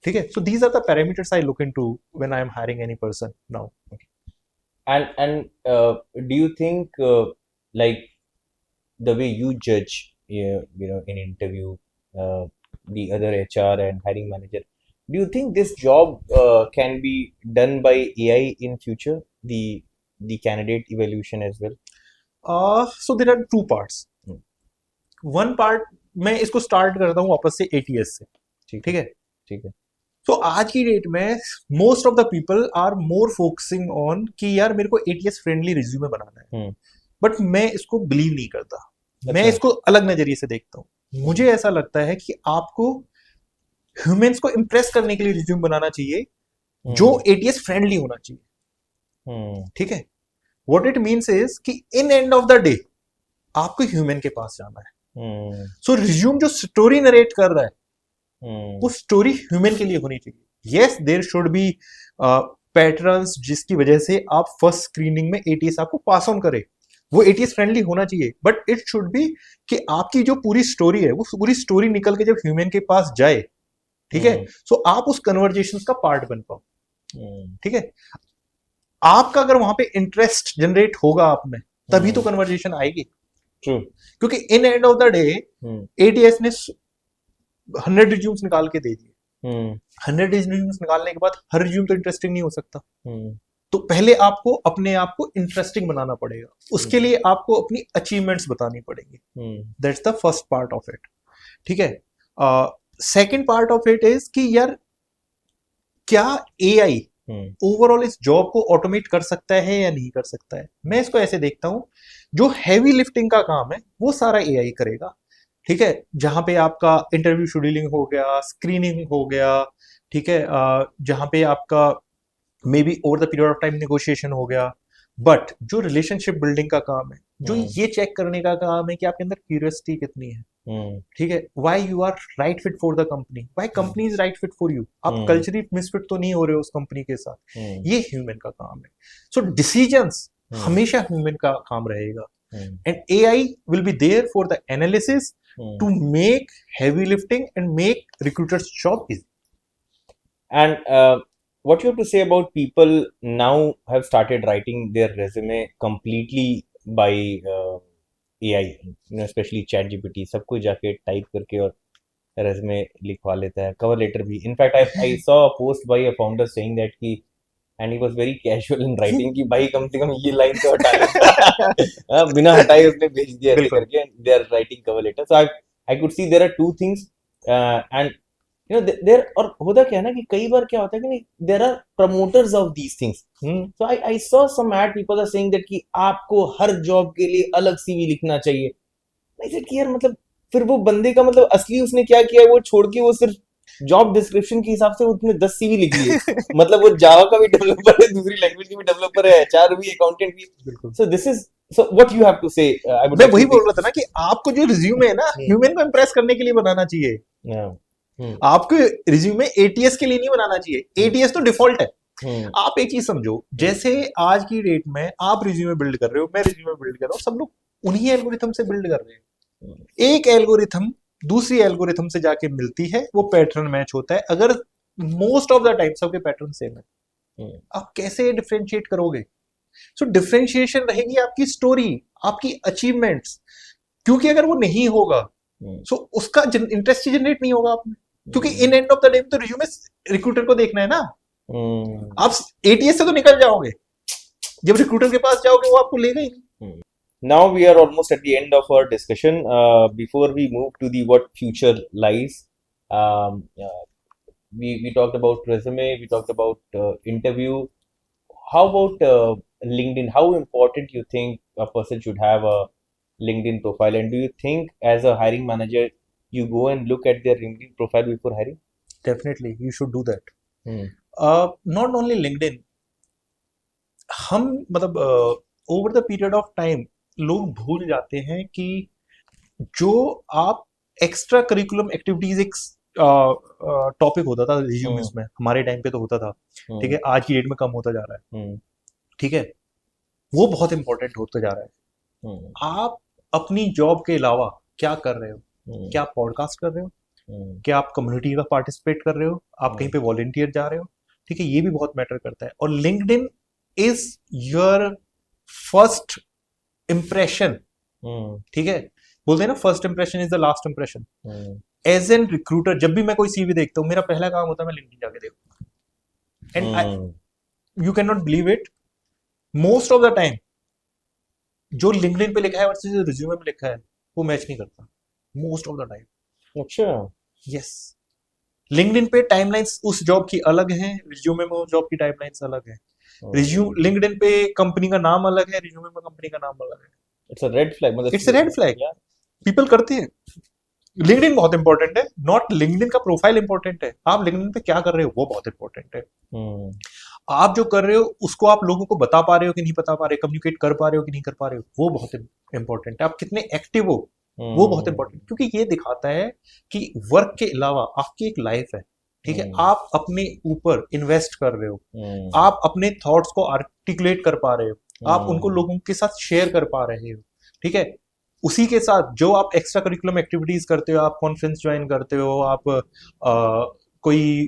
ठीक है. So these are the parameters I look into when I am hiring any person now. Okay. And do you think like the way you judge, in interview the other HR and hiring manager, do you think this job can be done by AI in future? The candidate evaluation as well. So there are two parts. One part मैं इसको स्टार्ट करता हूँ वापस से ATS से. ठीक है. ठीक है. तो आज की डेट में most of the people are more focusing on कि यार मेरे को एटीएस फ्रेंडली रिज्यूमे बनाना है, बट मैं इसको बिलीव नहीं करता. मैं इसको अलग नजरिए से देखता हूँ. मुझे ऐसा लगता है कि आपको ह्यूमंस को इम्प्रेस करने के लिए रिज्यूम बनाना चाहिए जो एटीएस फ्रेंडली होना चाहिए, ठीक है। व्हाट इट मीन्स इज कि इन एंड ऑफ द डे आपको ह्यूमन के पास जाना है। सो रिज्यूम जो स्टोरी नरेट कर रहा है वो स्टोरी ह्यूमन के लिए होनी चाहिए। Yes, there should be patterns जिसकी वजह से आप फर्स्ट स्क्रीनिंग में एटीएस आपको पास ऑन करे, वो एटीएस फ्रेंडली होना चाहिए, बट इट शुड बी कि आपकी जो पूरी स्टोरी है वो पूरी स्टोरी निकल के जब ह्यूमन के पास जाए, ठीक है, सो आप उस कन्वर्जेशन का पार्ट बन पाओ, ठीक है। आपका अगर वहां पे इंटरेस्ट जनरेट होगा आप में, तभी तो कन्वर्जेशन आएगी। ट्रू, क्योंकि इन end of the day ATS ने 100 रिज्यूम्स निकाल के दे दिए। 100 रिज्यूम्स निकालने के बाद हर रिज्यूम तो इंटरेस्टिंग नहीं हो सकता, तो पहले आपको अपने आप को इंटरेस्टिंग बनाना पड़ेगा, उसके लिए आपको अपनी अचीवमेंट्स बतानी पड़ेगी। That's the first part of it, ठीक है। Second part of it is कि यार क्या एआई ओवरऑल इस जॉब को ऑटोमेट कर सकता है या नहीं कर सकता है। मैं इसको ऐसे देखता हूं, जो हैवी लिफ्टिंग का काम है वो सारा एआई करेगा, ठीक है। जहां पे आपका इंटरव्यू शेड्यूलिंग हो गया, स्क्रीनिंग हो गया, ठीक है, जहां पे आपका may be over the period of time negotiation हो गया, बट जो रिलेशनशिप बिल्डिंग का काम है, जो ये चेक करने का काम है कि आपके अंदर क्यूरियोसिटी कितनी है, ठीक है, why you are right fit for the company, why company is right fit for you, आप कल्चरली मिसफिट तो नहीं हो रहे हो उस कंपनी के साथ, ये ह्यूमन का काम है। सो डिसीजंस हमेशा ह्यूमन का काम रहेगा, and AI will be there for the analysis to make heavy lifting and make recruiters job easy. And what you have to say about people now have started writing their resume completely by AI, especially ChatGPT, सब कुछ जाके टाइप करके और रेज्यूमे लिखवा लेता है, कवर लेटर भी। In fact I saw a post by a founder saying that कि and he was very casual in writing कि भाई कम से कम ये लाइन तो हटा ले। बिना हटाए उसने भेज दिया ऐसे करके, and they are writing cover letter. So I could see there are two things, and there, और होता क्या है ना कि कई बार क्या होता है कि there are promoters of these things. So I saw some ad people are saying that कि आपको हर जॉब के लिए अलग सीवी लिखना चाहिए। आई सेड कि यार मतलब फिर वो बंदे का मतलब असली उसने क्या किया है, वो छोड़ के वो सिर्फ जॉब डिस्क्रिप्शन के हिसाब से उसने 10 सीवी लिख लिए। मतलब वो जावा का भी डेवलपर है, दूसरी लैंग्वेज का भी डेवलपर है, एचआर भी, अकाउंटेंट भी। So this is, so what you have to say. मैं वही बोल रहा था ना कि आपको जो रिज्यूमे है ना, ह्यूमन को इंप्रेस करने के लिए बनाना चाहिए। आपको रिज्यूमे एटीएस के लिए नहीं बनाना चाहिए, एटीएस तो डिफॉल्ट है। आप एक चीज समझो, जैसे आज की डेट में आप रिज्यूमे बिल्ड कर रहे हो, मैं रिज्यूमे बिल्ड कर रहा हूँ, सब लोग उन्हीं एल्गोरिथम से बिल्ड कर रहे हैं। एक एल्गोरिथम दूसरी एल्गोरिथम से जाके मिलती है, वो पैटर्न मैच होता है। अगर मोस्ट ऑफ द टाइम सबके पैटर्न सेम है, आप कैसे डिफरेंशिएट करोगे? सो डिफरेंशिएशन रहेगी आपकी स्टोरी, आपकी अचीवमेंट्स, क्योंकि अगर वो नहीं होगा सो उसका इंटरेस्ट जनरेट नहीं होगा आपने, क्योंकि इन एंड ऑफ द डे तो रिज्यूमे रिक्रूटर को देखना है ना। आप एटीएस से तो निकल जाओगे, जब रिक्रूटर के पास जाओगे वो आपको लेगा ही नहीं। Now we are almost at the end of our discussion. Before we move to the what future lies, we talked about resume, we talked about interview. How about LinkedIn? How important you think a person should have a LinkedIn profile, and do you think as a hiring manager you go and look at their LinkedIn profile before hiring? Definitely, you should do that. Not only LinkedIn, हम मतलब over the period of time लोग भूल जाते हैं कि जो आप एक्स्ट्रा करिकुलम एक्टिविटीज एक टॉपिक होता था रिज्यूमेस में, हमारे टाइम पे तो होता था, ठीक है, आज की डेट में कम होता जा रहा है, ठीक है, वो बहुत इंपॉर्टेंट होता जा रहा है। आप अपनी जॉब के अलावा क्या कर रहे हो? क्या आप पॉडकास्ट कर रहे हो? क्या आप कम्युनिटी का पार्टिसिपेट कर रहे हो? आप कहीं पे वॉलंटियर जा रहे हो? ठीक है, ये भी बहुत मैटर करता है। और LinkedIn is your first impression, ठीक है, बोलते हैं ना first impression is the last impression. As an recruiter जब भी मैं कोई सीवी देखता हूँ, मेरा पहला काम होता है मैं लिंक्डइन जाके देखूँ, and you can not believe it, most of the time जो लिंक्डइन पे लिखा है वर्सेस जो रिज्यूमे में लिखा है वो मैच नहीं करता, मोस्ट ऑफ द टाइम। अच्छा, यस, लिंक्डइन पे टाइमलाइंस उस जॉब की अलग है, रिज्यूमे में उस जॉब की टाइमलाइंस अलग है। लिंक्डइन पे कंपनी का नाम अलग है, रिज्यूमे में कंपनी का नाम अलग है। इट्स अ रेड फ्लैग, मतलब it's a red flag, people करते हैं। लिंक्डइन बहुत इंपॉर्टेंट है, नॉट लिंक्डइन का प्रोफाइल इंपॉर्टेंट है, आप लिंक्डइन पे क्या कर रहे हो वो बहुत इंपॉर्टेंट है। आप जो कर रहे हो उसको आप लोगों को बता पा रहे हो कि नहीं बता पा रहे, कम्युनिकेट कर पा रहे हो कि नहीं कर पा रहे हो, वो बहुत इंपॉर्टेंट है। आप कितने एक्टिव हो वो बहुत इंपॉर्टेंट, क्योंकि ये दिखाता है कि वर्क के अलावा आपकी एक लाइफ है, ठीक है, आप अपने ऊपर इन्वेस्ट कर रहे हो, आप अपने थॉट्स को आर्टिकुलेट कर पा रहे हो, आप उनको लोगों के साथ शेयर कर पा रहे हो, ठीक है। उसी के साथ जो आप एक्स्ट्रा करिकुलम एक्टिविटीज करते हो, आप कॉन्फ्रेंस ज्वाइन करते हो, आप कोई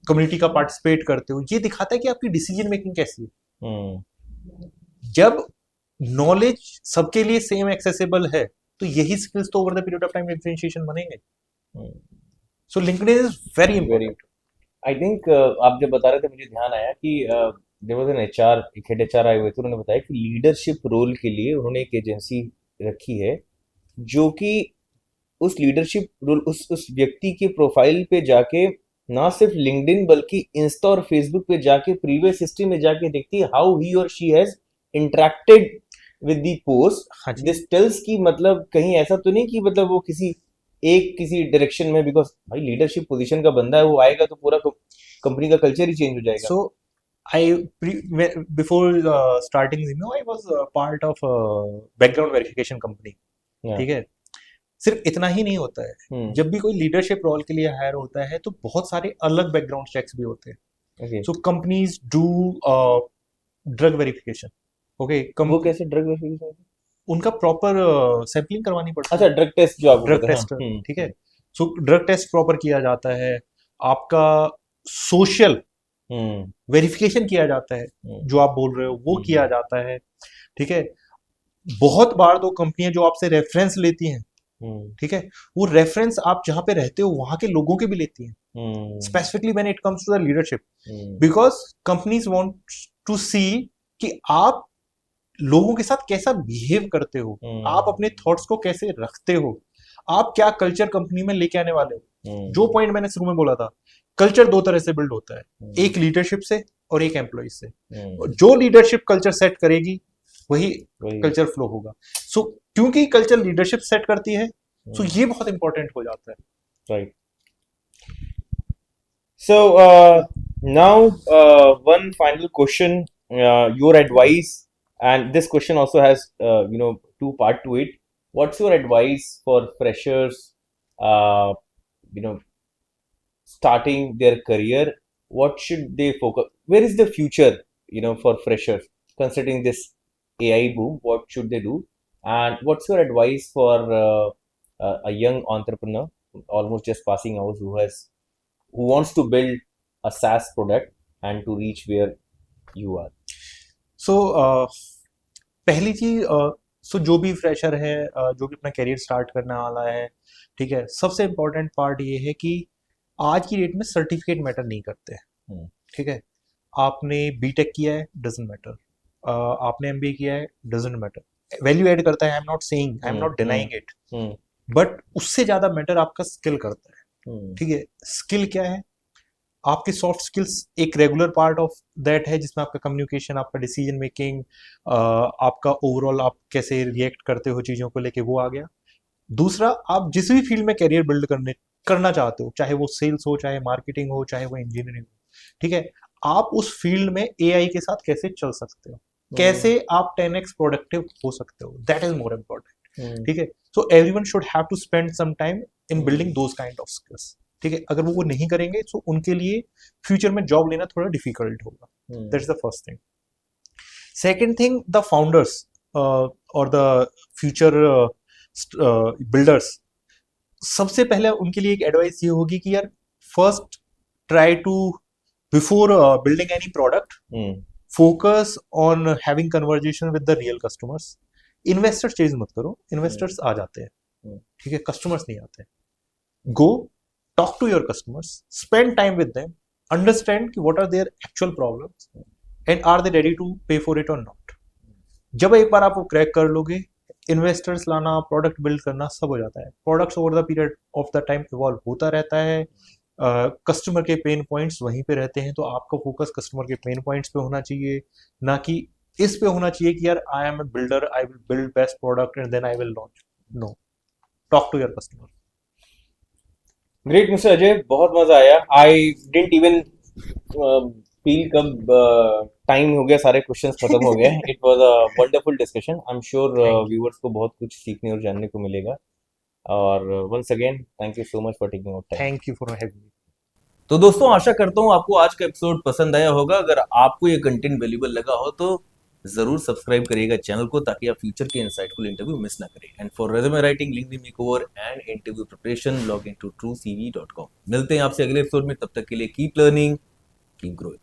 कम्युनिटी का पार्टिसिपेट करते हो, ये दिखाता है कि आपकी डिसीजन मेकिंग कैसी है। जब नॉलेज सबके लिए सेम एक्सेसिबल है तो यही स्किल्स तो over the period of time differentiation बनेंगे। So LinkedIn is very important. I think आप जब बता रहे थे मुझे ध्यान आया कि देयर वाज एन एचआर, एक हेड एचआर आए हुए थे, उन्होंने बताया कि लीडरशिप रोल के लिए उन्होंने एक एजेंसी रखी है जो कि उस लीडरशिप रोल उस व्यक्ति के प्रोफाइल पे जाके ना सिर्फ लिंक्डइन बल्कि इंस्टा और फेसबुक पे जाके प्रीवियस हिस्ट्री में जाके देखती है हाउ ही और she has interacted with the post. This tells की मतलब कहीं ऐसा तो नहीं कि मतलब वो किसी डायरेक्शन में, बिकॉज भाई लीडरशिप पोजीशन का बंदा है, वो आएगा तो पूरा कंपनी का कल्चर ही चेंज हो जाएगा। सो before starting Zimno, I was part of a background verification company, ठीक है। सिर्फ इतना ही नहीं होता है, जब भी कोई लीडरशिप रोल के लिए हायर होता है तो बहुत सारे अलग बैकग्राउंड चेक्स भी होते हैं। सो companies do drug verification. Okay, वो कैसे ड्रग वेरिफिकेशन? उनका प्रॉपर सैंपलिंग करवानी पड़ती है। अच्छा, ड्रग टेस्ट जो आपको ड्रग टेस्ट, ठीक है। सो ड्रग टेस्ट प्रॉपर किया जाता है, आपका सोशल वेरिफिकेशन किया जाता है, जो आप बोल रहे हो वो किया जाता है, ठीक है। बहुत बार तो कंपनियां जो आपसे रेफरेंस लेती हैं, ठीक है, वो रेफरेंस आप जहां पे रहते हो वहां के लोगों के भी लेती हैं, specifically when it comes to the leadership, because companies want to see कि आप लोगों के साथ कैसा बिहेव करते हो, आप अपने थॉट्स को कैसे रखते हो, आप क्या कल्चर कंपनी में लेके आने वाले हो। जो पॉइंट मैंने शुरू में बोला था, कल्चर दो तरह से बिल्ड होता है, एक लीडरशिप से और एक एम्प्लॉय से। जो लीडरशिप कल्चर सेट करेगी वही कल्चर फ्लो होगा। सो क्योंकि कल्चर लीडरशिप सेट करती है, सो ये बहुत इंपॉर्टेंट हो जाता है। Right. So now one final question, your advice, and this question also has two part to it. What's your advice for freshers starting their career? What should they focus, where is the future for freshers considering this AI boom? What should they do, and what's your advice for a young entrepreneur almost just passing out who wants to build a SaaS product and to reach where you are? सो पहली चीज, सो जो भी फ्रेशर है, जो भी अपना करियर स्टार्ट करने वाला है, ठीक है, सबसे इम्पोर्टेंट पार्ट ये है कि आज की डेट में सर्टिफिकेट मैटर नहीं करते, ठीक है। आपने बीटेक किया है, डजंट मैटर, आपने एमबीए किया है, डजंट मैटर, वैल्यू ऐड करता है, I am not saying, I am not denying it, but उससे ज्यादा मैटर आपका स्किल करता है, ठीक है। स्किल क्या है? आपके सॉफ्ट स्किल्स एक रेगुलर पार्ट ऑफ दैट है, जिसमें आपका कम्युनिकेशन, आपका डिसीजन मेकिंग, आपका ओवरऑल आप कैसे रिएक्ट करते हो चीज़ों को लेके, वो आ गया। दूसरा, आप जिस भी फील्ड में करियर बिल्ड करना चाहते हो, चाहे वो सेल्स हो, चाहे मार्केटिंग हो, चाहे वो इंजीनियरिंग हो, ठीक है, आप उस फील्ड में एआई के साथ कैसे चल सकते हो, कैसे आप 10x प्रोडक्टिव हो सकते हो, दैट इज मोर इम्पोर्टेंट, ठीक है। So everyone should have to spend some time in building those kind of skills, ठीक है। अगर वो नहीं करेंगे तो उनके लिए फ्यूचर में जॉब लेना थोड़ा डिफिकल्ट होगा, that's the first thing. Second thing, the founders और द फ्यूचर बिल्डर्स, सबसे पहले उनके लिए एक एडवाइस ये होगी कि यार, first try to, before building any product, focus on having conversation with the real customers. Investors chase मत करो, इन्वेस्टर्स आ जाते हैं, ठीक है, कस्टमर्स नहीं आते। गो talk to your customers, spend time with them, understand कि what are their actual problems and are they ready to pay for it or not. जब एक बार आप वो क्रैक कर लोगे, इन्वेस्टर्स लाना, प्रोडक्ट बिल्ड करना सब हो जाता है। Products over the period of the time evolve होता रहता है, कस्टमर के पेन पॉइंट्स वहीं पे रहते हैं, तो आपका फोकस कस्टमर के पेन पॉइंट्स पे होना चाहिए, ना कि इस पे होना चाहिए कि यार I am a builder, I will build best product and then I will launch. No, talk to your customer. Great mister Ajay, बहुत मजा आया। आई डिडंट इवन फील कब टाइम हो गया, सारे क्वेश्चंस खत्म हो गए। It was a wonderful discussion. I am sure Thank you. Viewers को बहुत कुछ सीखने और जानने को मिलेगा। और once again thank you so much for taking out time. Thank you for having me. तो दोस्तों, आशा करता हूँ आपको आज का एपिसोड पसंद आया होगा। अगर आपको ये कंटेंट वैल्यूबल लगा हो तो जरूर सब्सक्राइब करिएगा चैनल को, ताकि आप फ्यूचर के इंसाइटफुल इंटरव्यू मिस ना करें। And for resume writing, LinkedIn makeover and interview preparation, log in to truecv.com। मिलते हैं आपसे अगले एपिसोड में, तब तक के लिए कीप लर्निंग, कीप ग्रोइंग।